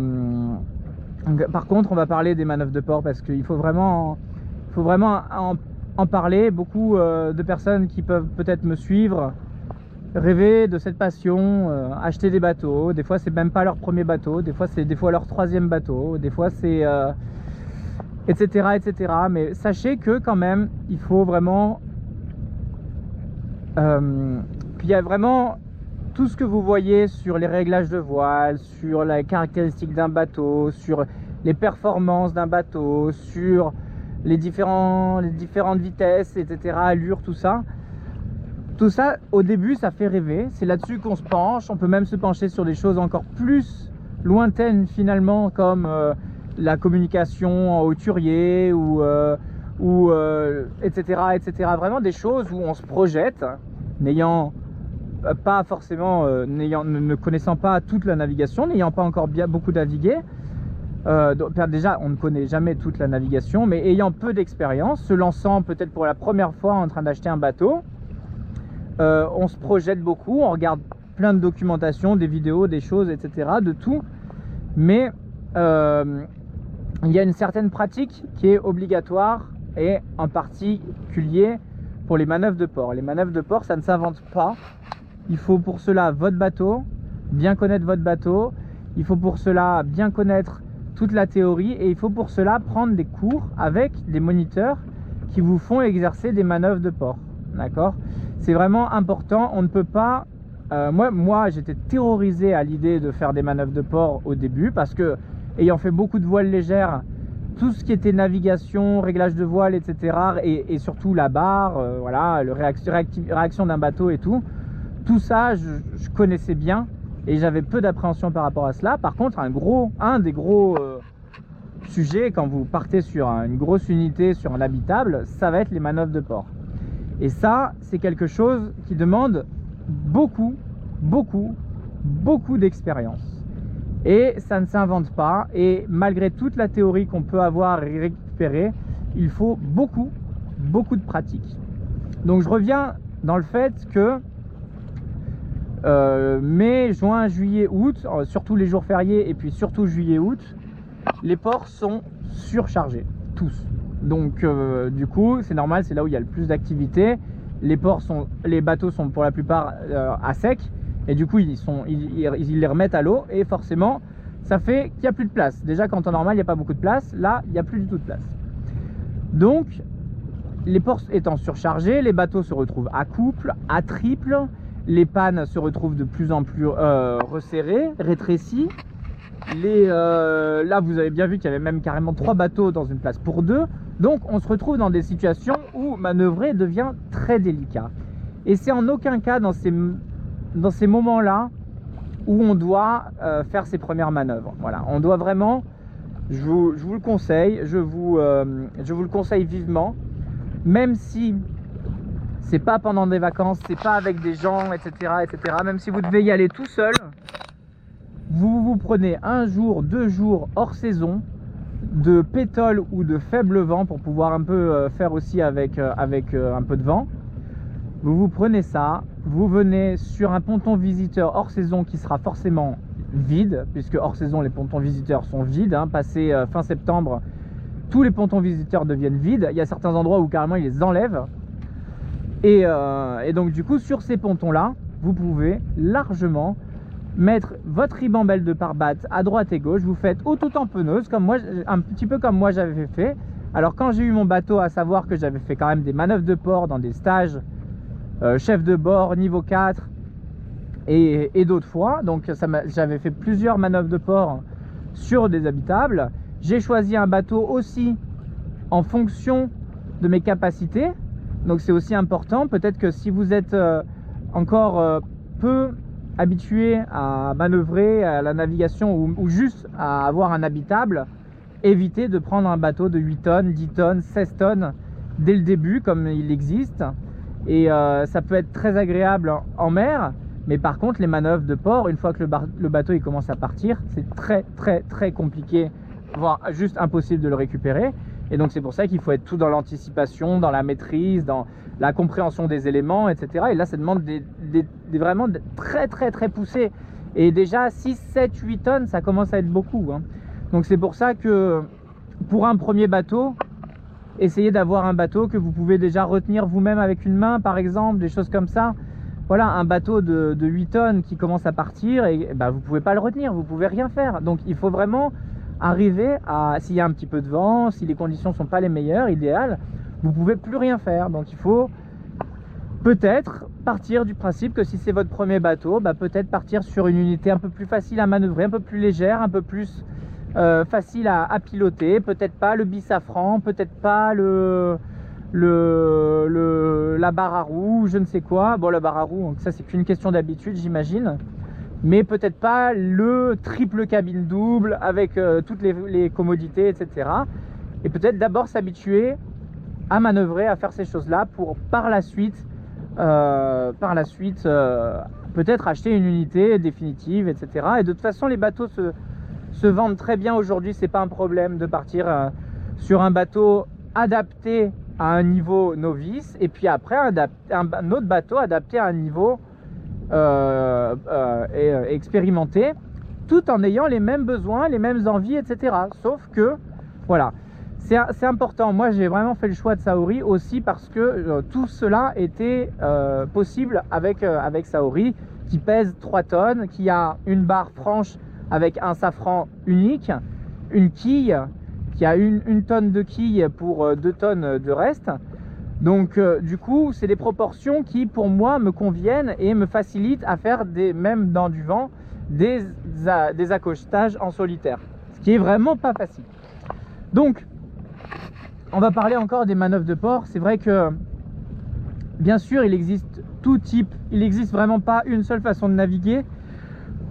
contre, on va parler des manœuvres de port parce qu'il faut vraiment en parler. Beaucoup de personnes qui peuvent peut-être me suivre rêver de cette passion, acheter des bateaux. Des fois, c'est même pas leur premier bateau. Des fois, c'est leur troisième bateau. Des fois, c'est etc., etc. Mais sachez que quand même, il faut vraiment puis il y a vraiment tout ce que vous voyez sur les réglages de voile, sur les caractéristiques d'un bateau, sur les performances d'un bateau, sur les différentes vitesses, etc., allure, tout ça. Tout ça, au début, ça fait rêver. C'est là-dessus qu'on se penche. On peut même se pencher sur des choses encore plus lointaines, finalement, comme la communication en hauturier ou etc., etc. Vraiment des choses où on se projette, n'ayant pas forcément, ne connaissant pas toute la navigation, n'ayant pas encore beaucoup navigué. Donc, déjà, on ne connaît jamais toute la navigation, mais ayant peu d'expérience, se lançant peut-être pour la première fois en train d'acheter un bateau, on se projette beaucoup, on regarde plein de documentation, des vidéos, des choses, etc., de tout. Mais il y a une certaine pratique qui est obligatoire et en particulier pour les manœuvres de port. Les manœuvres de port, ça ne s'invente pas. Il faut pour cela votre bateau, bien connaître votre bateau. Il faut pour cela bien connaître toute la théorie et il faut pour cela prendre des cours avec des moniteurs qui vous font exercer des manœuvres de port. D'accord ? C'est vraiment important. On ne peut pas... moi j'étais terrorisé à l'idée de faire des manœuvres de port au début parce que, ayant fait beaucoup de voiles légères, tout ce qui était navigation, réglage de voile, etc. et surtout la barre, voilà, réaction d'un bateau et tout ça, je connaissais bien et j'avais peu d'appréhension par rapport à cela. Par contre, un des gros sujets quand vous partez sur une grosse unité, sur un habitable, ça va être les manœuvres de port. Et ça, c'est quelque chose qui demande beaucoup d'expérience. Et ça ne s'invente pas. Et malgré toute la théorie qu'on peut avoir et récupérer, il faut beaucoup de pratique. Donc je reviens dans le fait que mai, juin, juillet, août, surtout les jours fériés et puis surtout juillet, août, les ports sont surchargés, tous. Donc du coup, c'est normal, c'est là où il y a le plus d'activité. Les bateaux sont pour la plupart à sec. Et du coup, ils les remettent à l'eau et forcément, ça fait qu'il n'y a plus de place. Déjà, qu'en temps normal, il n'y a pas beaucoup de place. Là, il n'y a plus du tout de place. Donc, les ports étant surchargés, les bateaux se retrouvent à couple, à triple. Les pannes se retrouvent de plus en plus resserrées, rétrécies. Là, vous avez bien vu qu'il y avait même carrément 3 bateaux dans une place pour 2. Donc, on se retrouve dans des situations où manœuvrer devient très délicat. Et c'est en aucun cas dans ces moments-là où on doit faire ses premières manœuvres. Voilà, on doit vraiment, je vous le conseille, je vous le conseille vivement, même si c'est pas pendant des vacances, c'est pas avec des gens, etc., etc. Même si vous devez y aller tout seul, vous prenez un jour, 2 jours hors saison de pétole ou de faible vent pour pouvoir un peu faire aussi avec un peu de vent. Vous prenez ça, vous venez sur un ponton visiteur hors saison qui sera forcément vide, puisque hors saison les pontons visiteurs sont vides, hein. Passé fin septembre, tous les pontons visiteurs deviennent vides. Il y a certains endroits où carrément ils les enlèvent. Et donc du coup, sur ces pontons là, vous pouvez largement mettre votre ribambelle de pare-batte à droite et gauche. Vous faites auto-tamponneuse, comme moi, un petit peu comme moi j'avais fait. Alors quand j'ai eu mon bateau, à savoir que j'avais fait quand même des manœuvres de port dans des stages chef de bord niveau 4 et d'autres fois, donc j'avais fait plusieurs manœuvres de port sur des habitables. J'ai choisi un bateau aussi en fonction de mes capacités, donc c'est aussi important. Peut-être que si vous êtes encore peu habitué à manœuvrer, à la navigation ou juste à avoir un habitable, évitez de prendre un bateau de 8 tonnes, 10 tonnes, 16 tonnes dès le début comme il existe. Et ça peut être très agréable en mer, mais par contre les manœuvres de port, une fois que le bateau il commence à partir, c'est très compliqué, voire juste impossible de le récupérer. Et donc c'est pour ça qu'il faut être tout dans l'anticipation, dans la maîtrise, dans la compréhension des éléments, etc. Et là ça demande vraiment très poussé. Et déjà 6, 7, 8 tonnes, ça commence à être beaucoup, hein. Donc c'est pour ça que pour un premier bateau, essayez d'avoir un bateau que vous pouvez déjà retenir vous-même avec une main, par exemple, des choses comme ça. Voilà, un bateau de 8 tonnes qui commence à partir, et bah, vous ne pouvez pas le retenir, vous ne pouvez rien faire. Donc il faut vraiment arriver à, s'il y a un petit peu de vent, si les conditions ne sont pas les meilleures, idéales, vous ne pouvez plus rien faire. Donc il faut peut-être partir du principe que si c'est votre premier bateau, bah, peut-être partir sur une unité un peu plus facile à manœuvrer, un peu plus légère, un peu plus facile à piloter. Peut-être pas le bisafran, peut-être pas la barre à roue, je ne sais quoi. Bon, la barre à roue, ça c'est qu'une question d'habitude, j'imagine. Mais peut-être pas le triple cabine double avec toutes les commodités, etc. Et peut-être d'abord s'habituer à manœuvrer, à faire ces choses-là pour par la suite peut-être acheter une unité définitive, etc. Et de toute façon, les bateaux se vendent très bien aujourd'hui. C'est pas un problème de partir sur un bateau adapté à un niveau novice, et puis après un autre bateau adapté à un niveau expérimenté, tout en ayant les mêmes besoins, les mêmes envies, etc. Sauf que voilà, c'est important. Moi j'ai vraiment fait le choix de Saori aussi parce que tout cela était possible avec Saori, qui pèse 3 tonnes, qui a une barre franche avec un safran unique, une quille qui a une tonne de quille pour 2 tonnes de reste. Donc du coup c'est des proportions qui pour moi me conviennent et me facilitent à faire même dans du vent des accostages en solitaire, ce qui est vraiment pas facile. Donc on va parler encore des manœuvres de port. C'est vrai que bien sûr il existe tout type, il n'existe vraiment pas une seule façon de naviguer.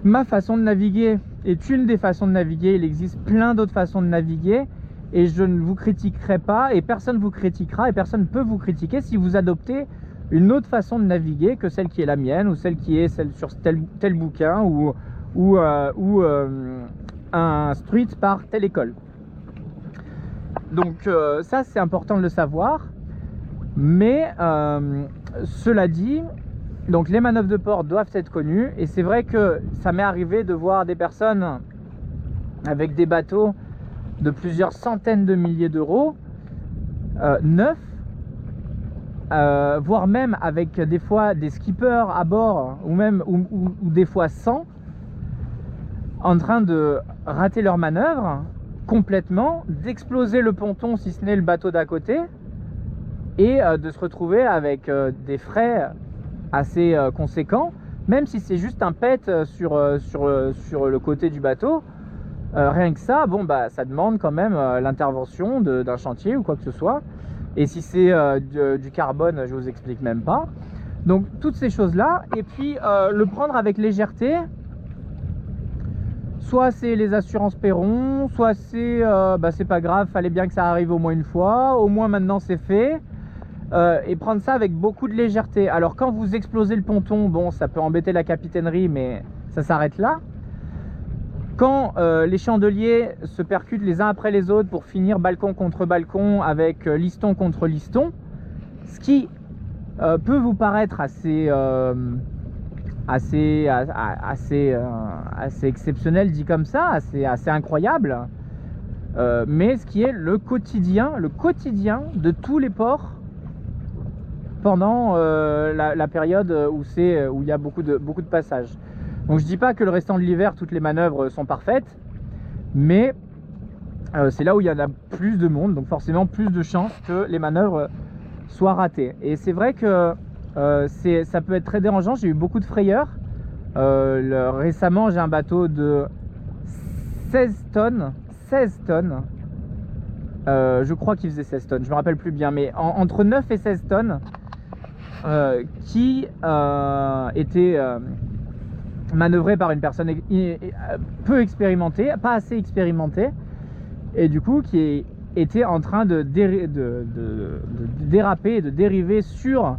Ma façon de naviguer est une des façons de naviguer, il existe plein d'autres façons de naviguer, et je ne vous critiquerai pas, et personne ne vous critiquera, et personne ne peut vous critiquer si vous adoptez une autre façon de naviguer que celle qui est la mienne, ou celle qui est celle sur tel bouquin, ou instruite par telle école. Donc ça c'est important de le savoir. Mais cela dit, donc les manœuvres de port doivent être connues, et c'est vrai que ça m'est arrivé de voir des personnes avec des bateaux de plusieurs centaines de milliers d'euros neufs, voire même avec des fois des skippers à bord, ou des fois 100, en train de rater leur manœuvre complètement, d'exploser le ponton si ce n'est le bateau d'à côté, et de se retrouver avec des frais assez conséquents, même si c'est juste un pet sur le côté du bateau. Rien que ça, bon bah ça demande quand même l'intervention d'un chantier ou quoi que ce soit. Et si c'est du carbone, je vous explique même pas. Donc toutes ces choses là, et puis le prendre avec légèreté. Soit c'est les assurances paieront, soit c'est c'est pas grave, fallait bien que ça arrive au moins une fois, au moins maintenant c'est fait. Et prendre ça avec beaucoup de légèreté. Alors quand vous explosez le ponton, bon ça peut embêter la capitainerie, mais ça s'arrête là. Quand les chandeliers se percutent les uns après les autres pour finir balcon contre balcon avec liston contre liston, ce qui peut vous paraître assez exceptionnel dit comme ça, assez incroyable, mais ce qui est le quotidien de tous les ports pendant la période où il y a beaucoup de passages. Donc je dis pas que le restant de l'hiver toutes les manœuvres sont parfaites, mais c'est là où il y en a plus de monde, donc forcément plus de chances que les manœuvres soient ratées. Et c'est vrai que ça peut être très dérangeant. J'ai eu beaucoup de frayeurs. Récemment j'ai un bateau de 16 tonnes, 16 tonnes, je crois qu'il faisait 16 tonnes, je me rappelle plus bien, mais entre 9 et 16 tonnes, qui était manœuvré par une personne peu expérimentée, pas assez expérimentée, et du coup qui était en train de déraper et de dériver sur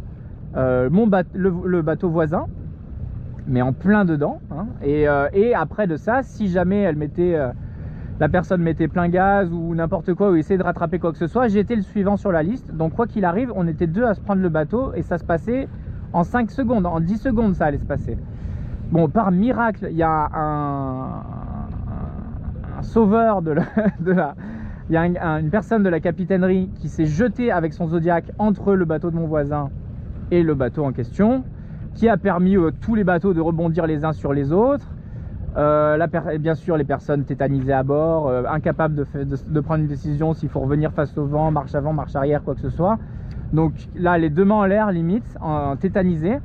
le bateau voisin, mais en plein dedans, hein. Et après de ça, si jamais la personne mettait plein gaz ou n'importe quoi, ou essayait de rattraper quoi que ce soit, j'étais le suivant sur la liste. Donc quoi qu'il arrive, on était 2 à se prendre le bateau, et ça se passait en 5 secondes, en 10 secondes ça allait se passer. Bon, par miracle, il y a un sauveur il y a une personne de la capitainerie qui s'est jetée avec son Zodiac entre le bateau de mon voisin et le bateau en question, qui a permis tous les bateaux de rebondir les uns sur les autres. Bien sûr, les personnes tétanisées à bord, incapables de prendre une décision s'il faut revenir face au vent, marche avant, marche arrière, quoi que ce soit. Donc là, les 2 mains en l'air, limite, tétanisées.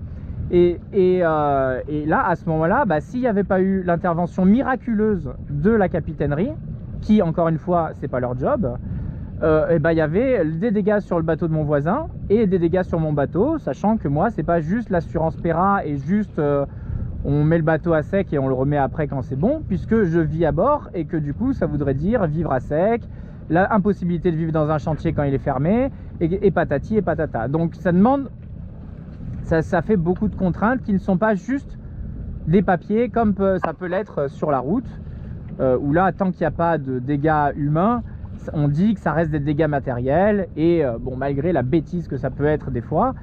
Et là, à ce moment-là, s'il n'y avait pas eu l'intervention miraculeuse de la capitainerie, qui, encore une fois, c'est pas leur job, il y avait des dégâts sur le bateau de mon voisin et des dégâts sur mon bateau, sachant que moi, c'est pas juste l'assurance Pera et juste on met le bateau à sec et on le remet après quand c'est bon, puisque je vis à bord et que du coup, ça voudrait dire vivre à sec, l'impossibilité de vivre dans un chantier quand il est fermé, et patati et patata. Donc ça demande... Ça fait beaucoup de contraintes qui ne sont pas juste des papiers comme ça peut l'être sur la route, où là, tant qu'il n'y a pas de dégâts humains, on dit que ça reste des dégâts matériels, et bon, malgré la bêtise que ça peut être des fois,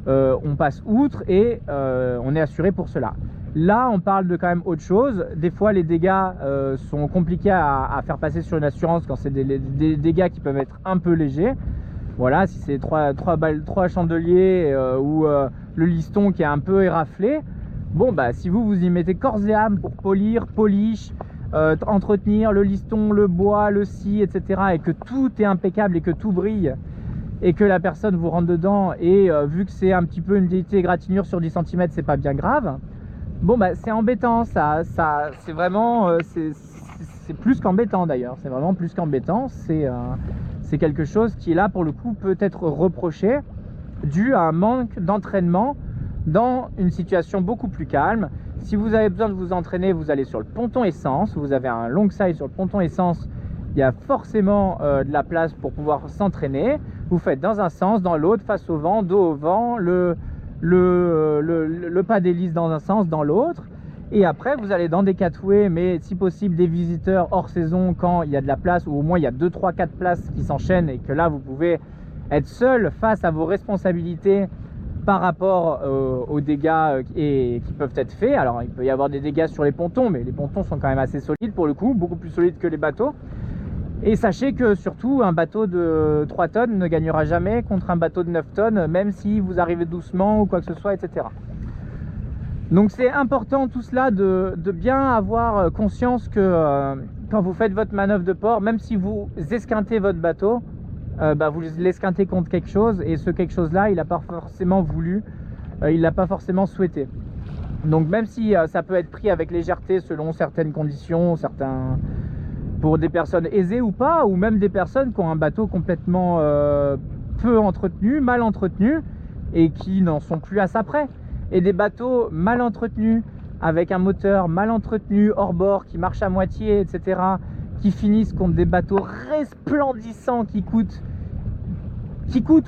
on passe outre et on est assuré pour cela. Là, on parle de quand même autre chose. Des fois, les dégâts sont compliqués à faire passer sur une assurance quand c'est des dégâts qui peuvent être un peu légers. Voilà, si c'est trois chandeliers ou le liston qui est un peu éraflé, bon si vous y mettez corps et âme pour polir, polish, entretenir le liston, le bois, le scie, etc., et que tout est impeccable et que tout brille, et que la personne vous rentre dedans, et vu que c'est un petit peu une égratignure sur 10 cm, c'est pas bien grave. Bon c'est embêtant, ça c'est vraiment c'est plus qu'embêtant d'ailleurs, c'est vraiment plus qu'embêtant. C'est quelque chose qui là pour le coup peut être reproché, dû à un manque d'entraînement dans une situation beaucoup plus calme. Si vous avez besoin de vous entraîner, vous allez sur le ponton essence, vous avez un long side sur le ponton essence, il y a forcément de la place pour pouvoir s'entraîner. Vous faites dans un sens, dans l'autre, face au vent, dos au vent, le pas d'hélice dans un sens, dans l'autre. Et après, vous allez dans des catways, mais si possible des visiteurs hors saison quand il y a de la place, ou au moins il y a 2, 3, 4 places qui s'enchaînent, et que là, vous pouvez être seul face à vos responsabilités par rapport aux dégâts qui peuvent être faits. Alors, il peut y avoir des dégâts sur les pontons, mais les pontons sont quand même assez solides pour le coup, beaucoup plus solides que les bateaux. Et sachez que surtout, un bateau de 3 tonnes ne gagnera jamais contre un bateau de 9 tonnes, même si vous arrivez doucement ou quoi que ce soit, etc. Donc c'est important tout cela de bien avoir conscience que quand vous faites votre manœuvre de port, même si vous esquintez votre bateau, vous l'esquintez contre quelque chose, et ce quelque chose là il n'a pas forcément voulu, il l'a pas forcément souhaité. Donc même si ça peut être pris avec légèreté selon certaines conditions, pour des personnes aisées ou pas, ou même des personnes qui ont un bateau complètement peu entretenu, mal entretenu, et qui n'en sont plus à ça près. Et des bateaux mal entretenus, avec un moteur mal entretenu, hors bord, qui marche à moitié, etc., qui finissent contre des bateaux resplendissants qui coûtent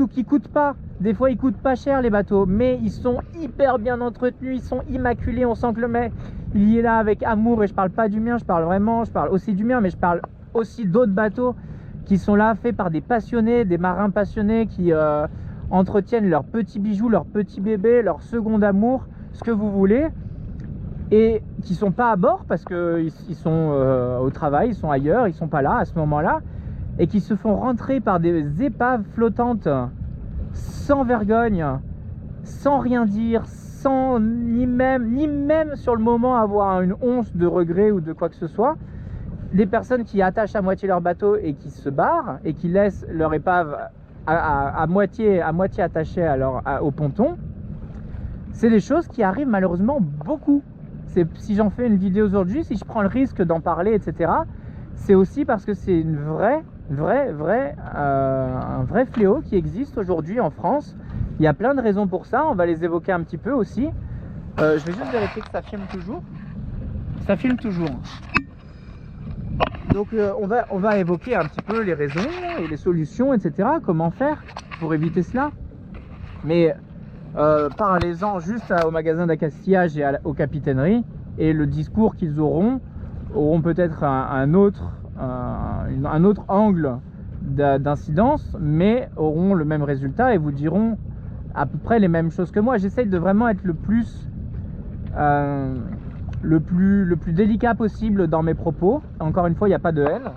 ou qui coûtent pas. Des fois, ils coûtent pas cher les bateaux, mais ils sont hyper bien entretenus, ils sont immaculés. On sent que le mec, il y est là avec amour, et je parle pas du mien, je parle aussi du mien, mais je parle aussi d'autres bateaux qui sont là, faits par des passionnés, des marins passionnés qui entretiennent leurs petits bijoux, leurs petits bébés, leur second amour, ce que vous voulez, et qui sont pas à bord parce qu'ils sont au travail, ils sont ailleurs, ils sont pas là à ce moment-là, et qui se font rentrer par des épaves flottantes sans vergogne, sans rien dire, sans ni même sur le moment avoir une once de regret ou de quoi que ce soit. Des personnes qui attachent à moitié leur bateau et qui se barrent et qui laissent leur épave à moitié attachée au ponton. C'est des choses qui arrivent malheureusement beaucoup. Si j'en fais une vidéo aujourd'hui, si je prends le risque d'en parler, etc., c'est aussi parce que c'est un vrai fléau qui existe aujourd'hui en France. Il y a plein de raisons pour ça, on va les évoquer un petit peu aussi. Je vais juste vérifier que ça filme toujours. Ça filme toujours. Donc on va évoquer un petit peu les raisons et les solutions, etc. Comment faire pour éviter cela. Mais parlez-en juste au magasin d'accastillage et aux capitaineries, et le discours qu'ils auront peut-être un autre angle d'incidence, mais auront le même résultat et vous diront à peu près les mêmes choses que moi. J'essaye de vraiment être le plus délicat possible dans mes propos. Encore une fois, il n'y a pas de haine.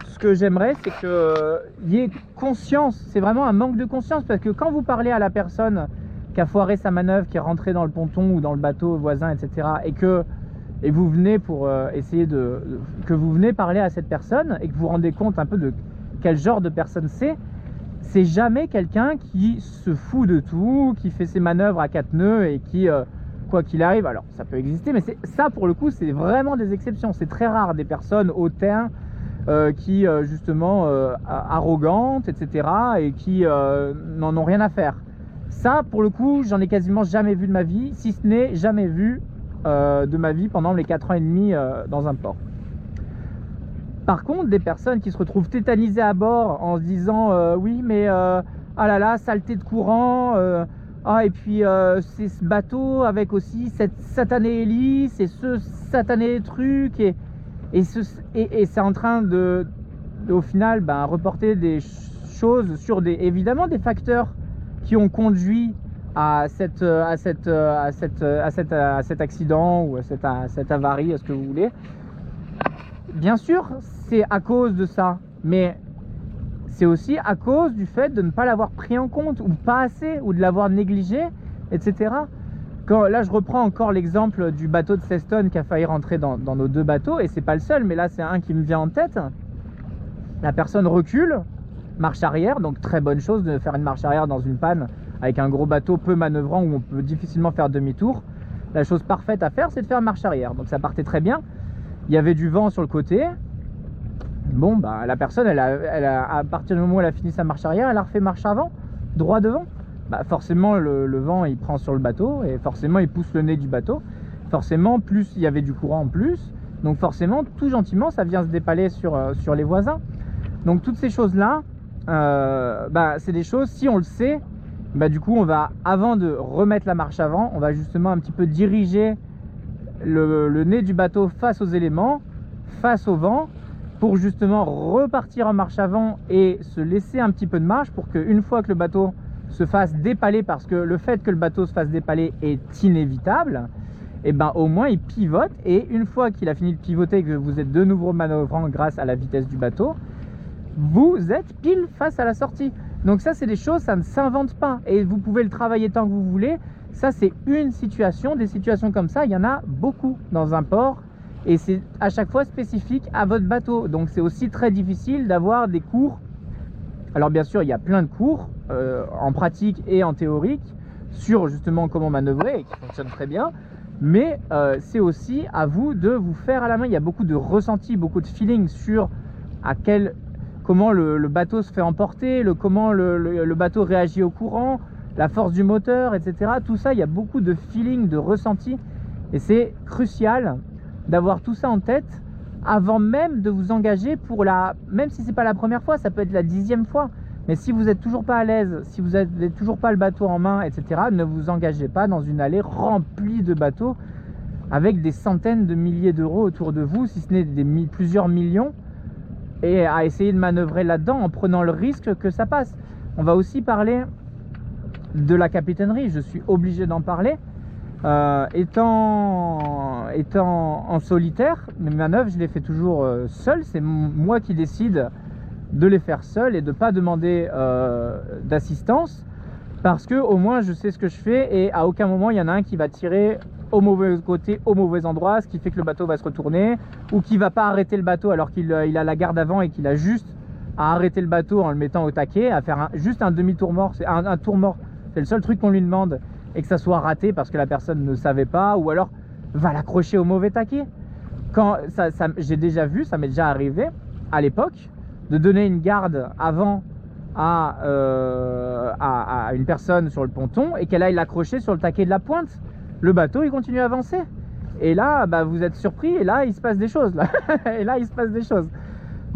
Ce que j'aimerais, c'est qu'il y ait conscience. C'est vraiment un manque de conscience, parce que quand vous parlez à la personne qui a foiré sa manœuvre, qui est rentrée dans le ponton ou dans le bateau voisin, etc., et vous venez pour essayer que vous venez parler à cette personne et que vous vous rendez compte un peu de quel genre de personne c'est jamais quelqu'un qui se fout de tout, qui fait ses manœuvres à 4 nœuds et qui, quoi qu'il arrive, alors ça peut exister, mais ça pour le coup c'est vraiment des exceptions. C'est très rare des personnes hautains qui justement arrogantes, etc., et qui n'en ont rien à faire. Ça pour le coup j'en ai quasiment jamais vu de ma vie, si ce n'est jamais vu de ma vie pendant les 4 ans et demi dans un port. Par contre, des personnes qui se retrouvent tétanisées à bord en se disant oui mais ah là là, saleté de courant, et puis c'est ce bateau avec aussi cette satanée hélice et ce satané truc, et c'est en train de au final reporter des choses sur évidemment des facteurs qui ont conduit à cet accident ou à cette avarie, à ce que vous voulez. Bien sûr, c'est à cause de ça, mais c'est aussi à cause du fait de ne pas l'avoir pris en compte, ou pas assez, ou de l'avoir négligé, etc. Là, je reprends encore l'exemple du bateau de 16 tonnes qui a failli rentrer dans nos 2 bateaux, et c'est pas le seul, mais là, c'est un qui me vient en tête. La personne recule, marche arrière, donc très bonne chose de faire une marche arrière dans une panne avec un gros bateau peu manœuvrant où on peut difficilement faire demi-tour. La chose parfaite à faire, c'est de faire marche arrière. Donc ça partait très bien. Il y avait du vent sur le côté. Bon, la personne, à partir du moment où elle a fini sa marche arrière, elle a refait marche avant, droit devant. Forcément, le vent, il prend sur le bateau et forcément, il pousse le nez du bateau. Forcément, plus il y avait du courant en plus. Donc forcément, tout gentiment, ça vient se dépaler sur les voisins. Donc toutes ces choses-là, c'est des choses, si on le sait, du coup, on va, avant de remettre la marche avant, on va justement un petit peu diriger le nez du bateau face aux éléments, face au vent, pour justement repartir en marche avant et se laisser un petit peu de marge pour qu'une fois que le bateau se fasse dépaler, parce que le fait que le bateau se fasse dépaler est inévitable, et au moins il pivote, et une fois qu'il a fini de pivoter et que vous êtes de nouveau manœuvrant grâce à la vitesse du bateau, vous êtes pile face à la sortie. Donc ça, c'est des choses, ça ne s'invente pas, et vous pouvez le travailler tant que vous voulez. Ça, c'est une situation. Des situations comme ça, il y en a beaucoup dans un port, et c'est à chaque fois spécifique à votre bateau. Donc c'est aussi très difficile d'avoir des cours. Alors bien sûr, il y a plein de cours en pratique et en théorique sur justement comment manœuvrer, et qui fonctionnent très bien, mais c'est aussi à vous de vous faire à la main. Il y a beaucoup de ressenti, beaucoup de feeling sur comment le bateau se fait emporter, comment le bateau réagit au courant, la force du moteur, etc. Tout ça, il y a beaucoup de feeling, de ressenti, et c'est crucial d'avoir tout ça en tête avant même de vous engager même si c'est pas la première fois, ça peut être la 10e fois. Mais si vous n'êtes toujours pas à l'aise, si vous n'avez toujours pas le bateau en main, etc., ne vous engagez pas dans une allée remplie de bateaux avec des centaines de milliers d'euros autour de vous, si ce n'est plusieurs millions, et à essayer de manœuvrer là-dedans en prenant le risque que ça passe. On va aussi parler de la capitainerie, je suis obligé d'en parler. Étant en solitaire, mes manœuvres, je les fais toujours seul. C'est moi qui décide de les faire seul et de ne pas demander d'assistance, parce que au moins je sais ce que je fais, et à aucun moment il y en a un qui va tirer au mauvais côté, au mauvais endroit, ce qui fait que le bateau va se retourner, ou qui va pas arrêter le bateau alors qu'il a la garde avant et qu'il a juste à arrêter le bateau en le mettant au taquet, à faire juste un demi-tour mort. C'est un tour mort, c'est le seul truc qu'on lui demande, et que ça soit raté parce que la personne ne savait pas, ou alors va l'accrocher au mauvais taquet. quand j'ai déjà vu, ça m'est déjà arrivé à l'époque, de donner une garde avant à une personne sur le ponton et qu'elle aille l'accrocher sur le taquet de la pointe. Le bateau, il continue à avancer. Et là, bah, vous êtes surpris et là, il se passe des choses. Là. Et là, il se passe des choses.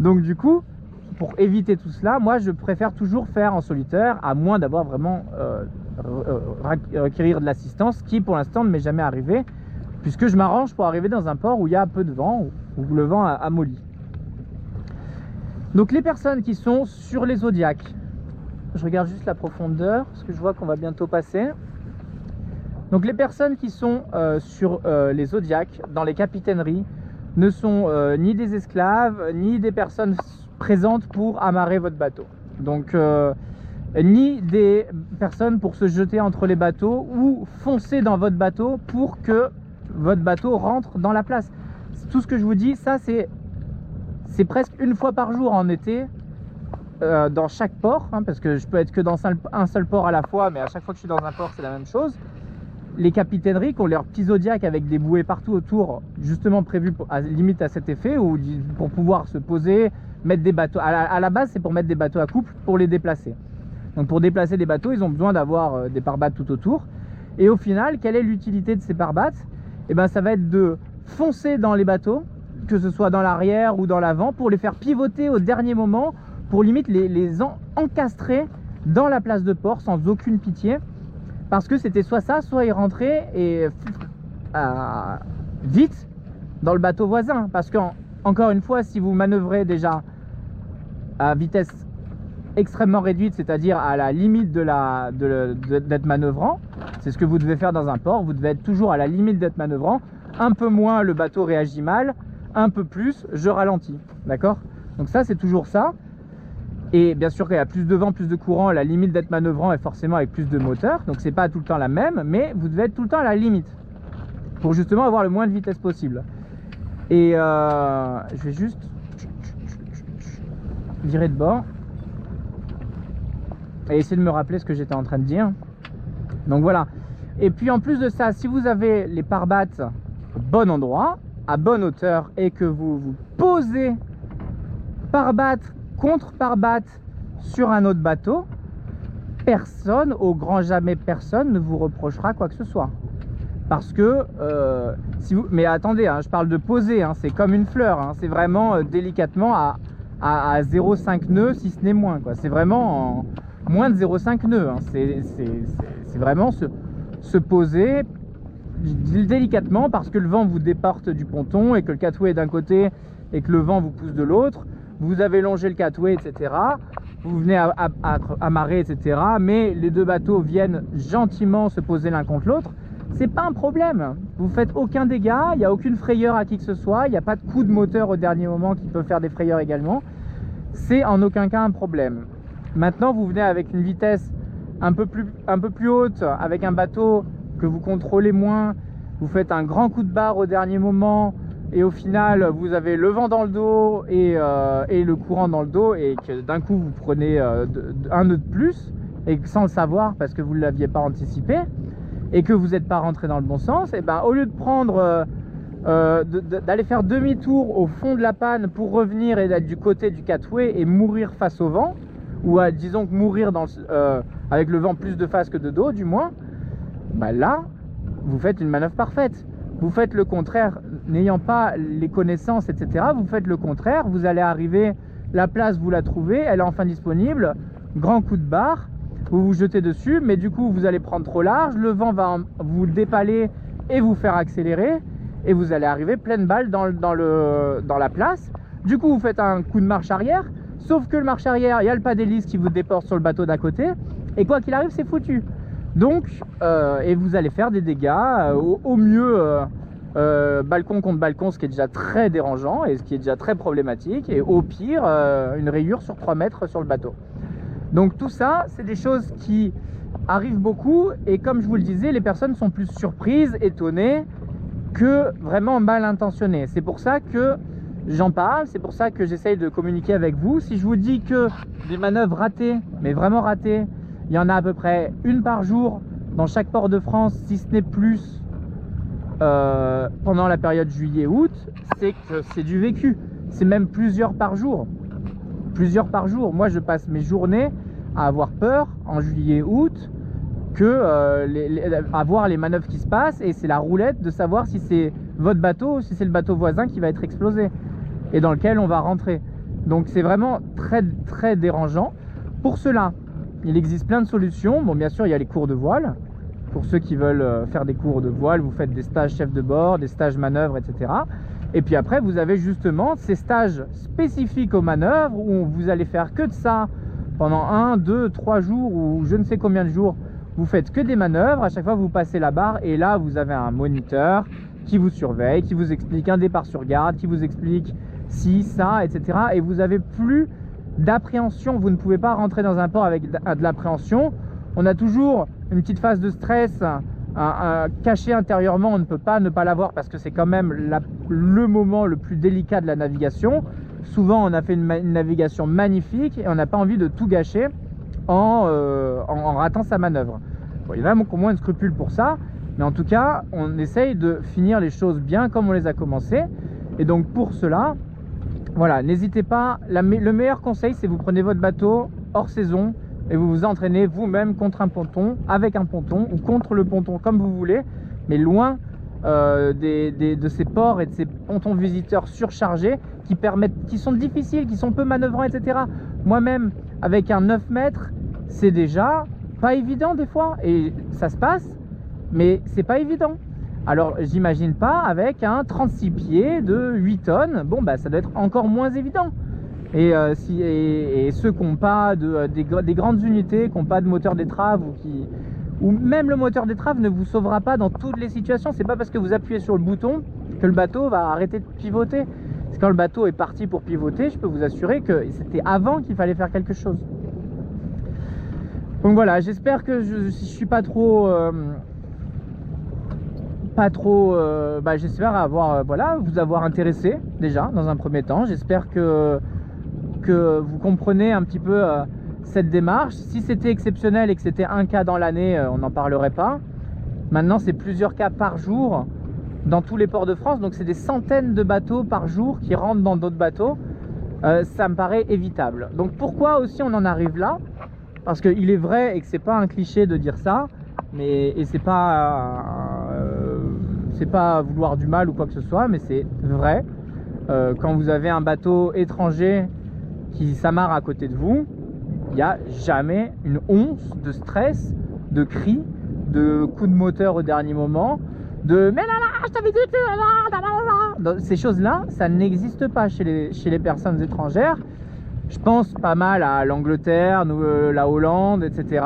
Donc du coup, pour éviter tout cela, moi, je préfère toujours faire en solitaire, à moins d'avoir vraiment requérir de l'assistance, qui pour l'instant ne m'est jamais arrivé, puisque je m'arrange pour arriver dans un port où il y a peu de vent, où le vent a molli. Donc les personnes qui sont sur les Zodiacs, je regarde juste la profondeur, parce que je vois qu'on va bientôt passer. Donc les personnes qui sont sur les Zodiacs, dans les capitaineries, ne sont ni des esclaves, ni des personnes présentes pour amarrer votre bateau. Donc ni des personnes pour se jeter entre les bateaux ou foncer dans votre bateau pour que votre bateau rentre dans la place. Tout ce que je vous dis, ça c'est presque une fois par jour en été dans chaque port, hein, parce que je peux être que dans un seul port à la fois, mais à chaque fois que je suis dans un port, c'est la même chose. Les capitaineries qui ont leurs petits Zodiacs avec des bouées partout autour, justement prévues limite à cet effet, ou pour pouvoir se poser, mettre des bateaux. À la base, c'est pour mettre des bateaux à couple pour les déplacer. Donc pour déplacer des bateaux, ils ont besoin d'avoir des pare-battes tout autour. Et au final, quelle est l'utilité de ces pare-battes? Et ben, ça va être de foncer dans les bateaux, que ce soit dans l'arrière ou dans l'avant, pour les faire pivoter au dernier moment, pour limite les encastrer dans la place de port sans aucune pitié. Parce que c'était soit ça, soit ils rentraient et vite dans le bateau voisin. Parce qu'encore une fois, si vous manœuvrez déjà à vitesse extrêmement réduite, c'est-à-dire à la limite d'être manœuvrant, c'est ce que vous devez faire dans un port, vous devez être toujours à la limite d'être manœuvrant. Un peu moins, le bateau réagit mal, un peu plus, je ralentis. D'accord? Donc ça, c'est toujours ça. Et bien sûr, qu'il y a plus de vent, plus de courant, la limite d'être manœuvrant est forcément avec plus de moteur. Donc c'est pas tout le temps la même, mais vous devez être tout le temps à la limite pour justement avoir le moins de vitesse possible. Et je vais juste virer de bord et essayer de me rappeler ce que j'étais en train de dire. Donc voilà. Et puis en plus de ça, si vous avez les pare-battes au bon endroit, à bonne hauteur, et que vous vous posez pare-batte contre pare-batte sur un autre bateau, personne, au grand jamais personne, ne vous reprochera quoi que ce soit. Parce que si vous... Mais attendez, hein, je parle de poser, hein, c'est comme une fleur, hein, c'est vraiment délicatement à 0,5 nœuds, si ce n'est moins, quoi. C'est vraiment en moins de 0,5 nœuds, hein. C'est vraiment se poser délicatement, parce que le vent vous déporte du ponton et que le catway est d'un côté et que le vent vous pousse de l'autre. Vous avez longé le catway, etc. Vous venez à amarrer, etc. Mais les deux bateaux viennent gentiment se poser l'un contre l'autre. C'est pas un problème. Vous faites aucun dégât, il n'y a aucune frayeur à qui que ce soit. Il n'y a pas de coup de moteur au dernier moment qui peut faire des frayeurs également. C'est en aucun cas un problème. Maintenant, vous venez avec une vitesse un peu plus haute, avec un bateau que vous contrôlez moins. Vous faites un grand coup de barre au dernier moment. Et au final, vous avez le vent dans le dos et le courant dans le dos, et que d'un coup, vous prenez un nœud de plus, et sans le savoir parce que vous ne l'aviez pas anticipé, et que vous n'êtes pas rentré dans le bon sens, et ben au lieu de prendre, d'aller faire demi-tour au fond de la panne pour revenir et d'être du côté du catway et mourir face au vent, ou disons que mourir avec le vent plus de face que de dos du moins, ben là, vous faites une manœuvre parfaite. Vous faites le contraire, n'ayant pas les connaissances, etc. Vous faites le contraire, vous allez arriver, la place vous la trouvez, elle est enfin disponible, grand coup de barre, vous vous jetez dessus, mais du coup vous allez prendre trop large, le vent va vous dépaler et vous faire accélérer, et vous allez arriver pleine balle dans la place. Du coup vous faites un coup de marche arrière, sauf que le marche arrière, il y a le pas d'hélice qui vous déporte sur le bateau d'à côté, et quoi qu'il arrive, c'est foutu. Donc, et vous allez faire des dégâts, au mieux balcon contre balcon, ce qui est déjà très dérangeant et ce qui est déjà très problématique, et au pire une rayure sur 3 mètres sur le bateau. Donc tout ça, c'est des choses qui arrivent beaucoup, et comme je vous le disais, les personnes sont plus surprises, étonnées, que vraiment mal intentionnées. C'est pour ça que j'en parle, c'est pour ça que j'essaye de communiquer avec vous. Si je vous dis que des manœuvres ratées, mais vraiment ratées, il y en a à peu près une par jour dans chaque port de France, si ce n'est plus, pendant la période juillet-août, c'est que c'est du vécu. C'est même plusieurs par jour. Plusieurs par jour. Moi, je passe mes journées à avoir peur en juillet-août à voir les manœuvres qui se passent, et c'est la roulette de savoir si c'est votre bateau ou si c'est le bateau voisin qui va être explosé et dans lequel on va rentrer. Donc c'est vraiment très très dérangeant. Pour cela, il existe plein de solutions. Bon, bien sûr, il y a les cours de voile. Pour ceux qui veulent faire des cours de voile, vous faites des stages chef de bord, des stages manœuvres, etc. Et puis après, vous avez justement ces stages spécifiques aux manœuvres où vous allez faire que de ça pendant 1, 2, 3 jours ou je ne sais combien de jours. Vous faites que des manœuvres, à chaque fois vous passez la barre et là vous avez un moniteur qui vous surveille, qui vous explique un départ sur garde, qui vous explique ci, ça, etc. Et vous n'avez plus d'appréhension. Vous ne pouvez pas rentrer dans un port avec de l'appréhension. On a toujours une petite phase de stress cachée intérieurement. On ne peut pas ne pas l'avoir parce que c'est quand même le moment le plus délicat de la navigation. Souvent on a fait une navigation magnifique et on n'a pas envie de tout gâcher en ratant sa manœuvre. Bon, il y en a qui ont moins de scrupules pour ça, mais en tout cas on essaye de finir les choses bien comme on les a commencées. Et donc pour cela, voilà, n'hésitez pas. Le meilleur conseil, c'est vous prenez votre bateau hors saison et vous vous entraînez vous-même contre un ponton, avec un ponton ou contre le ponton, comme vous voulez, mais loin de ces ports et de ces pontons visiteurs surchargés qui sont difficiles, qui sont peu manœuvrants, etc. Moi-même, avec un 9 mètres, c'est déjà pas évident des fois, et ça se passe, mais c'est pas évident. Alors j'imagine pas avec un 36 pieds de 8 tonnes, bon bah ça doit être encore moins évident. Et ceux qui n'ont pas des grandes unités, qui n'ont pas de moteur d'étrave ou même le moteur d'étrave ne vous sauvera pas dans toutes les situations. C'est pas parce que vous appuyez sur le bouton que le bateau va arrêter de pivoter. C'est quand le bateau est parti pour pivoter, je peux vous assurer que c'était avant qu'il fallait faire quelque chose. Donc voilà, j'espère que je suis pas trop j'espère vous avoir intéressé déjà dans un premier temps. J'espère que vous comprenez un petit peu cette démarche. Si c'était exceptionnel et que c'était un cas dans l'année, on n'en parlerait pas. Maintenant, c'est plusieurs cas par jour dans tous les ports de France, donc c'est des centaines de bateaux par jour qui rentrent dans d'autres bateaux. Ça me paraît évitable. Donc pourquoi aussi on en arrive là? Parce qu'il est vrai, et que c'est pas un cliché de dire ça, et c'est pas vouloir du mal ou quoi que ce soit, mais c'est vrai. Quand vous avez un bateau étranger qui s'amarre à côté de vous, il n'y a jamais une once de stress, de cris, de coups de moteur au dernier moment, de mais là là, je t'avais dit que ces choses-là, ça n'existe pas chez les personnes étrangères. Je pense pas mal à l'Angleterre, la Hollande, etc.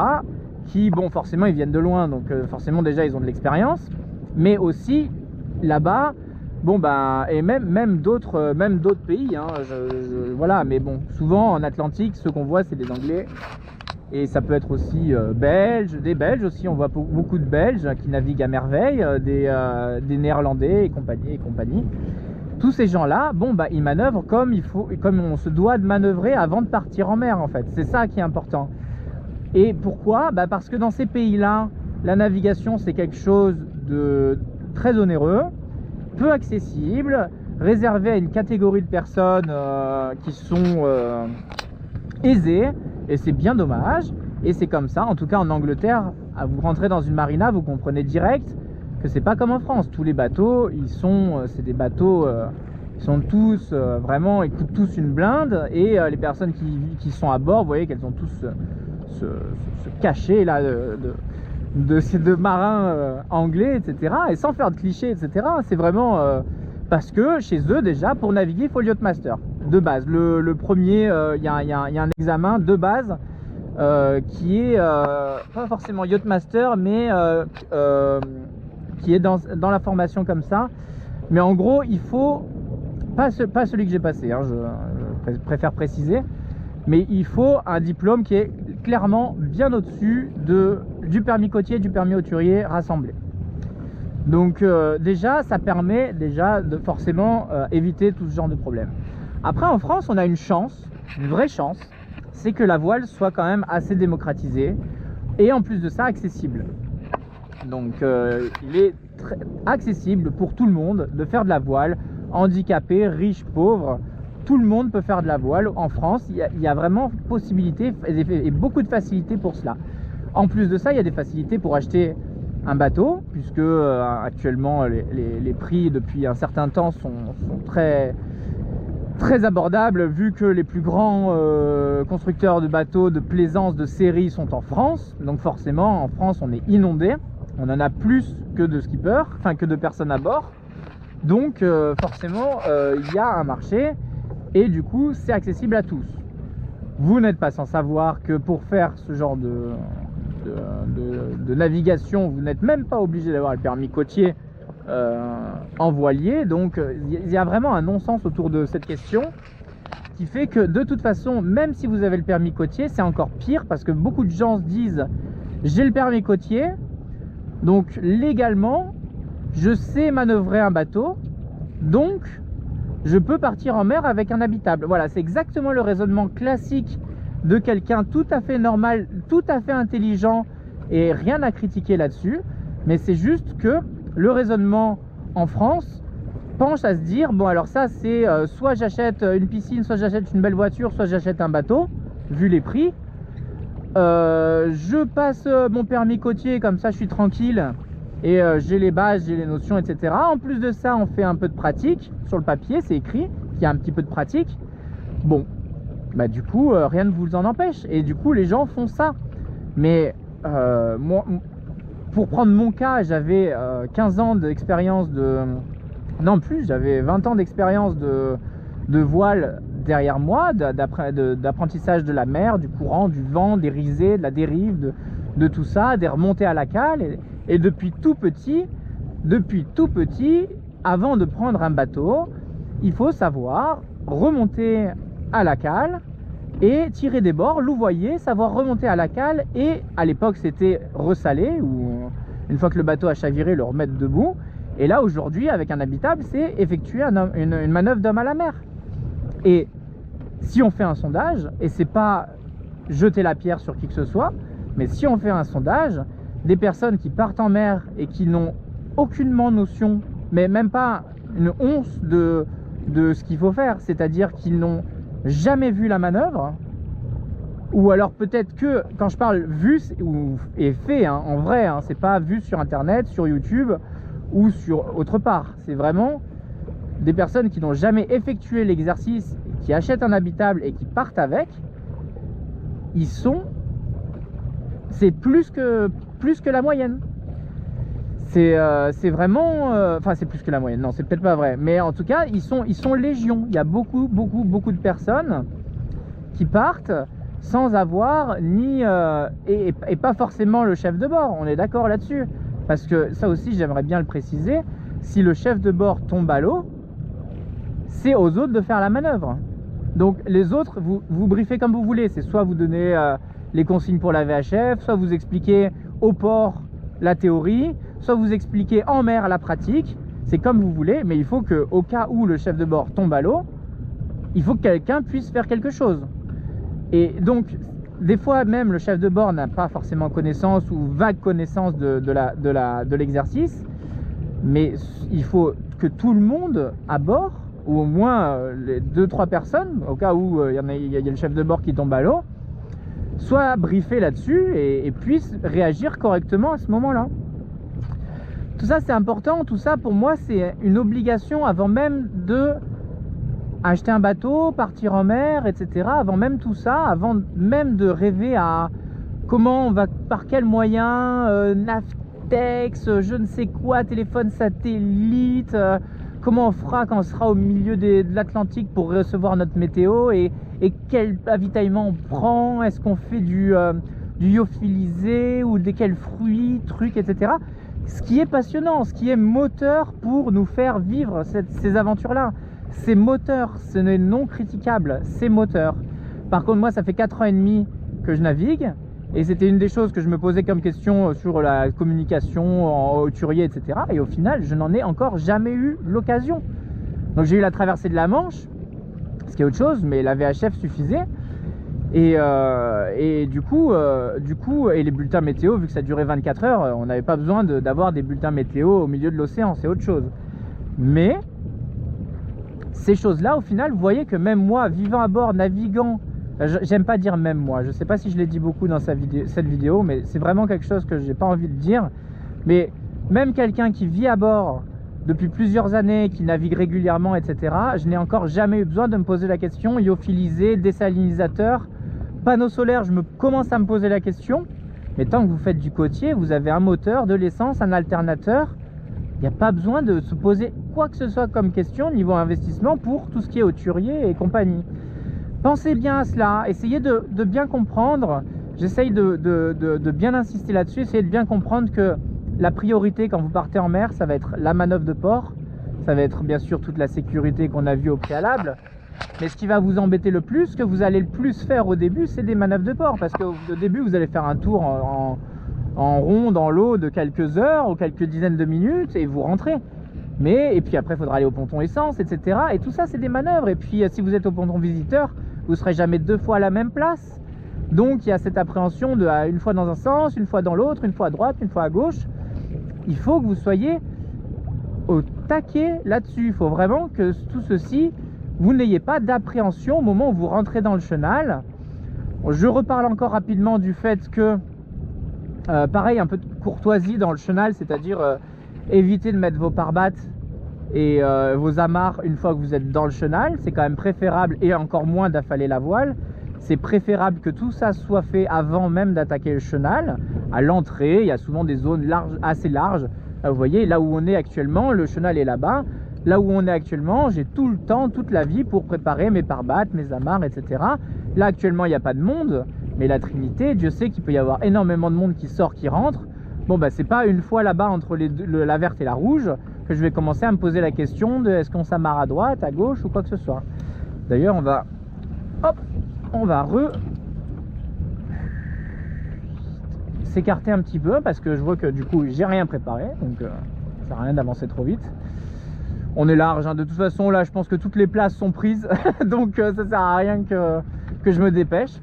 qui, bon, forcément ils viennent de loin, donc forcément déjà ils ont de l'expérience, mais aussi là-bas, bon bah, et même d'autres pays, hein, voilà, mais bon, souvent en Atlantique, ceux qu'on voit c'est des Anglais, et ça peut être aussi des Belges aussi, on voit beaucoup de Belges qui naviguent à merveille, des Néerlandais et compagnie. Tous ces gens-là, bon bah, ils manœuvrent comme il faut, comme on se doit de manœuvrer avant de partir en mer en fait, c'est ça qui est important. Et pourquoi? Bah parce que dans ces pays-là, la navigation c'est quelque chose de très onéreux, peu accessible, réservé à une catégorie de personnes qui sont aisées, et c'est bien dommage. Et c'est comme ça, en tout cas en Angleterre, vous rentrez dans une marina, vous comprenez direct que c'est pas comme en France. Tous les bateaux, c'est des bateaux qui sont tous vraiment, ils coûtent tous une blinde, et les personnes qui sont à bord, vous voyez qu'elles ont tous ce cachet là de marins anglais, etc. Et sans faire de clichés, etc. C'est vraiment parce que chez eux déjà, pour naviguer, il faut le yachtmaster de base. Le premier, il y a un examen de base qui est pas forcément yachtmaster, mais qui est dans la formation comme ça. Mais en gros, il faut pas celui que j'ai passé, hein, je préfère préciser, mais il faut un diplôme qui est clairement bien au-dessus du permis côtier et du permis hauturier rassemblés. Donc déjà, ça permet déjà de forcément éviter tout ce genre de problème. Après, en France, on a une chance, une vraie chance, c'est que la voile soit quand même assez démocratisée et en plus de ça accessible. Donc il est très accessible pour tout le monde de faire de la voile, handicapé, riche, pauvre, tout le monde peut faire de la voile en France. Il y a vraiment possibilité et beaucoup de facilité pour cela. En plus de ça, il y a des facilités pour acheter un bateau, puisque actuellement les prix depuis un certain temps sont très abordables, vu que les plus grands constructeurs de bateaux de plaisance de série sont en France. Donc forcément en France on est inondé, on en a plus que de skippers, enfin que de personnes à bord. Donc forcément il y a un marché et du coup c'est accessible à tous. Vous n'êtes pas sans savoir que pour faire ce genre de navigation, vous n'êtes même pas obligé d'avoir le permis côtier en voilier. Donc il y a vraiment un non-sens autour de cette question qui fait que de toute façon, même si vous avez le permis côtier, c'est encore pire parce que beaucoup de gens se disent j'ai le permis côtier, donc légalement je sais manœuvrer un bateau, donc je peux partir en mer avec un habitable. Voilà, c'est exactement le raisonnement classique de quelqu'un tout à fait normal, tout à fait intelligent, et rien à critiquer là-dessus. Mais c'est juste que le raisonnement en France penche à se dire bon, alors ça c'est soit j'achète une piscine, soit j'achète une belle voiture, soit j'achète un bateau, vu les prix. Je passe mon permis côtier, comme ça je suis tranquille et j'ai les bases, j'ai les notions, etc. En plus de ça, on fait un peu de pratique sur le papier, c'est écrit qu'il y a un petit peu de pratique. Bon, bah du coup rien ne vous en empêche et du coup les gens font ça. Mais moi, pour prendre mon cas, j'avais 15 ans d'expérience non plus, j'avais 20 ans d'expérience de voile derrière moi, d'apprentissage de la mer, du courant, du vent, des risées, de la dérive, de tout ça, des remontées à la cale. Et depuis tout petit, avant de prendre un bateau, il faut savoir remonter à la cale et tirer des bords, louvoyer, savoir remonter à la cale, et à l'époque c'était ressaler, ou une fois que le bateau a chaviré, le remettre debout. Et là aujourd'hui avec un habitable, c'est effectuer une manœuvre d'homme à la mer. Et si on fait un sondage, et c'est pas jeter la pierre sur qui que ce soit, mais si on fait un sondage, des personnes qui partent en mer et qui n'ont aucunement notion, mais même pas une once de ce qu'il faut faire, c'est-à-dire qu'ils n'ont jamais vu la manœuvre, ou alors peut-être que, quand je parle vu et fait, hein, en vrai, hein, c'est pas vu sur internet, sur YouTube ou sur autre part, c'est vraiment des personnes qui n'ont jamais effectué l'exercice, qui achètent un habitable et qui partent avec. C'est plus que la moyenne. C'est vraiment enfin c'est plus que la moyenne, non c'est peut-être pas vrai, mais en tout cas ils sont légion. Il y a beaucoup de personnes qui partent sans avoir ni et pas forcément le chef de bord, on est d'accord là-dessus, parce que ça aussi j'aimerais bien le préciser, si le chef de bord tombe à l'eau, c'est aux autres de faire la manœuvre. Donc les autres, vous briefez comme vous voulez, c'est soit vous donnez les consignes pour la VHF, soit vous expliquez au port la théorie, soit vous expliquez en mer la pratique, c'est comme vous voulez, mais il faut que, au cas où le chef de bord tombe à l'eau, il faut que quelqu'un puisse faire quelque chose. Et donc des fois même le chef de bord n'a pas forcément connaissance ou vague connaissance de l'exercice, mais il faut que tout le monde à bord, ou au moins les 2-3 personnes, au cas où il y a le chef de bord qui tombe à l'eau, soit briefé là-dessus et puisse réagir correctement à ce moment-là. Tout ça c'est important, tout ça pour moi c'est une obligation avant même de acheter un bateau, partir en mer, etc. Avant même tout ça, avant même de rêver à comment on va, par quel moyen, Navtex, je ne sais quoi, téléphone satellite, comment on fera quand on sera au milieu de l'Atlantique pour recevoir notre météo, et quel avitaillement on prend, est-ce qu'on fait du lyophilisé ou de quels fruits, trucs, etc. Ce qui est passionnant, ce qui est moteur pour nous faire vivre ces aventures-là. C'est moteur, ce n'est non critiquable, c'est moteur. Par contre, moi, ça fait 4 ans et demi que je navigue, et c'était une des choses que je me posais comme question sur la communication en hauturier, etc. Et au final, je n'en ai encore jamais eu l'occasion. Donc j'ai eu la traversée de la Manche, ce qui est autre chose, mais la VHF suffisait. Et du coup, et les bulletins météo, vu que ça durait 24 heures, on n'avait pas besoin d'avoir des bulletins météo au milieu de l'océan, c'est autre chose. Mais ces choses-là, au final, vous voyez que même moi, vivant à bord, naviguant, j'aime pas dire même moi, je sais pas si je l'ai dit beaucoup dans cette vidéo, mais c'est vraiment quelque chose que j'ai pas envie de dire. Mais même quelqu'un qui vit à bord depuis plusieurs années, qui navigue régulièrement, etc., je n'ai encore jamais eu besoin de me poser la question lyophilisé, désalinisateur, panneau solaire. Je commence à me poser la question, mais tant que vous faites du côtier, vous avez un moteur, de l'essence, un alternateur. Il n'y a pas besoin de se poser quoi que ce soit comme question niveau investissement pour tout ce qui est hauturier et compagnie. Pensez bien à cela, essayez de bien comprendre. J'essaye de bien insister là-dessus, essayez de bien comprendre que la priorité quand vous partez en mer, ça va être la manœuvre de port, ça va être bien sûr toute la sécurité qu'on a vue au préalable, mais ce qui va vous embêter le plus, ce que vous allez le plus faire au début, c'est des manœuvres de port, parce qu'au début vous allez faire un tour en rond dans l'eau de quelques heures ou quelques dizaines de minutes et vous rentrez. Et puis après il faudra aller au ponton essence, etc. Et tout ça c'est des manœuvres. Et puis si vous êtes au ponton visiteur, vous ne serez jamais 2 fois à la même place. Donc il y a cette appréhension de une fois dans un sens, une fois dans l'autre, une fois à droite, une fois à gauche. Il faut que vous soyez au taquet là-dessus. Il faut vraiment que tout ceci, vous n'ayez pas d'appréhension au moment où vous rentrez dans le chenal. Je reparle encore rapidement du fait que pareil, un peu de courtoisie dans le chenal, c'est-à-dire éviter de mettre vos pare-battes et vos amarres une fois que vous êtes dans le chenal. C'est quand même préférable, et encore moins d'affaler la voile. C'est préférable que tout ça soit fait avant même d'attaquer le chenal. À l'entrée, il y a souvent des zones larges, assez larges. Vous voyez, là où on est actuellement, le chenal est là-bas. Là où on est actuellement, j'ai tout le temps, toute la vie pour préparer mes pare-battes, mes amarres, etc. Là actuellement, il n'y a pas de monde. Mais la Trinité, Dieu sait qu'il peut y avoir énormément de monde qui sort, qui rentre. Bon, bah c'est pas une fois là-bas entre la verte et la rouge que je vais commencer à me poser la question de est-ce qu'on s'amarre à droite, à gauche ou quoi que ce soit. D'ailleurs, on va s'écarter un petit peu parce que je vois que du coup j'ai rien préparé, donc ça sert à rien d'avancer trop vite. On est large, hein. De toute façon là je pense que toutes les places sont prises donc ça sert à rien que je me dépêche.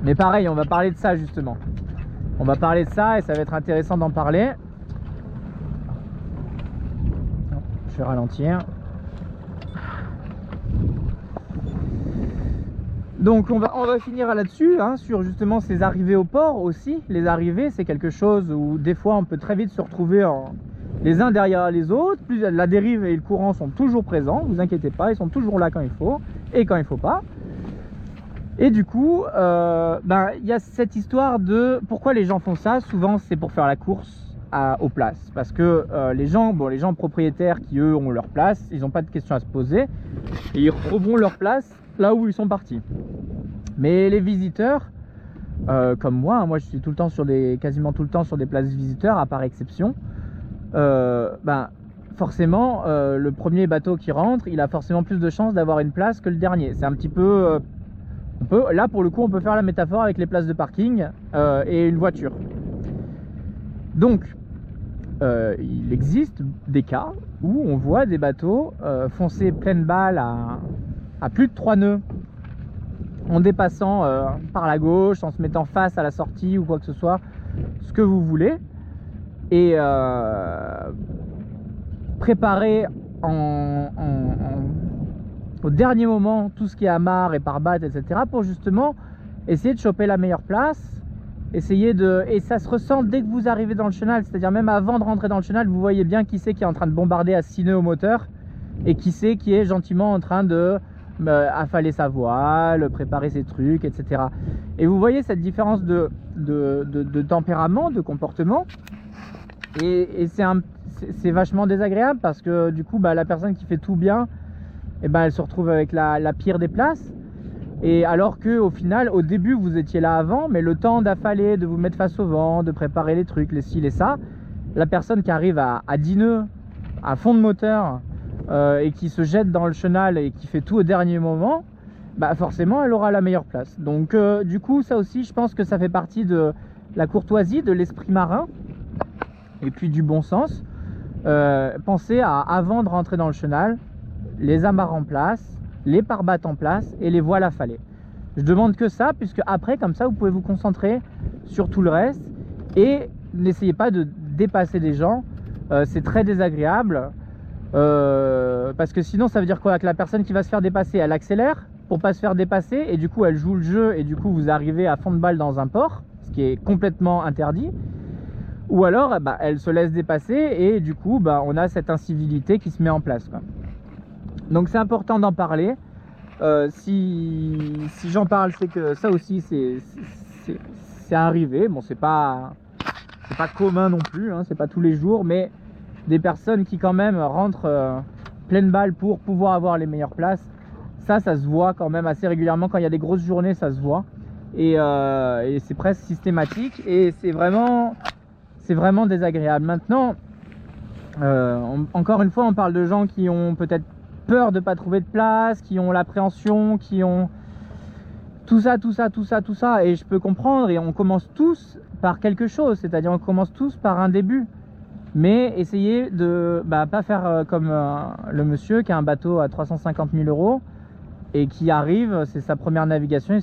Mais pareil, on va parler de ça justement. On va parler de ça et ça va être intéressant d'en parler. Je vais ralentir. Donc on va finir là-dessus, hein, sur justement ces arrivées au port aussi. Les arrivées, c'est quelque chose où des fois on peut très vite se retrouver les uns derrière les autres. Plus la dérive et le courant sont toujours présents, vous inquiétez pas, ils sont toujours là quand il faut et quand il faut pas. Et du coup, il y a cette histoire de pourquoi les gens font ça. Souvent c'est pour faire la course aux places, parce que les gens propriétaires qui eux ont leur place, ils n'ont pas de questions à se poser et ils retrouveront leur place là où ils sont partis. Mais les visiteurs, comme moi je suis quasiment tout le temps sur des places visiteurs, à part exception, forcément le premier bateau qui rentre, il a forcément plus de chances d'avoir une place que le dernier. C'est un petit peu là pour le coup on peut faire la métaphore avec les places de parking et une voiture. Donc il existe des cas où on voit des bateaux foncer pleine balle à plus de 3 nœuds en dépassant par la gauche, en se mettant face à la sortie ou quoi que ce soit, ce que vous voulez, et préparer au dernier moment tout ce qui est amarre et pare-batte, etc., pour justement essayer de choper la meilleure place. Et ça se ressent dès que vous arrivez dans le chenal, c'est-à-dire même avant de rentrer dans le chenal, vous voyez bien qui c'est qui est en train de bombarder à 6 nœuds au moteur et qui c'est qui est gentiment en train de affaler sa voile, préparer ses trucs, etc. Et vous voyez cette différence de tempérament, de comportement, et c'est vachement désagréable parce que du coup la personne qui fait tout bien, elle se retrouve avec la pire des places. Et alors que au final, au début vous étiez là avant, mais le temps d'affaler, de vous mettre face au vent, de préparer les trucs, les ci, les ça, la personne qui arrive à 10 nœuds, à fond de moteur, et qui se jette dans le chenal et qui fait tout au dernier moment, forcément elle aura la meilleure place. Donc du coup ça aussi je pense que ça fait partie de la courtoisie, de l'esprit marin et puis du bon sens. Pensez à, avant de rentrer dans le chenal, les amarres en place, les pare-battes en place et les voiles affalées. Je demande que ça, puisque après, comme ça, vous pouvez vous concentrer sur tout le reste et n'essayez pas de dépasser des gens. C'est très désagréable parce que sinon, ça veut dire quoi? Que la personne qui va se faire dépasser, elle accélère pour pas se faire dépasser et du coup, elle joue le jeu et du coup, vous arrivez à fond de balle dans un port, ce qui est complètement interdit. Ou alors, bah, elle se laisse dépasser et du coup, bah, on a cette incivilité qui se met en place, quoi. Donc, c'est important d'en parler. Si j'en parle, c'est que ça aussi, c'est arrivé. Bon, c'est pas commun non plus, hein, c'est pas tous les jours, mais des personnes qui quand même rentrent pleine balle pour pouvoir avoir les meilleures places, ça se voit quand même assez régulièrement. Quand il y a des grosses journées, ça se voit. Et c'est presque systématique et c'est vraiment désagréable. Maintenant, encore une fois, on parle de gens qui ont peut-être peur de ne pas trouver de place, qui ont l'appréhension, qui ont tout ça, et je peux comprendre, et on commence tous par quelque chose, c'est-à-dire on commence tous par un début, mais essayez de pas faire comme le monsieur qui a un bateau à 350 000 € et qui arrive, c'est sa première navigation,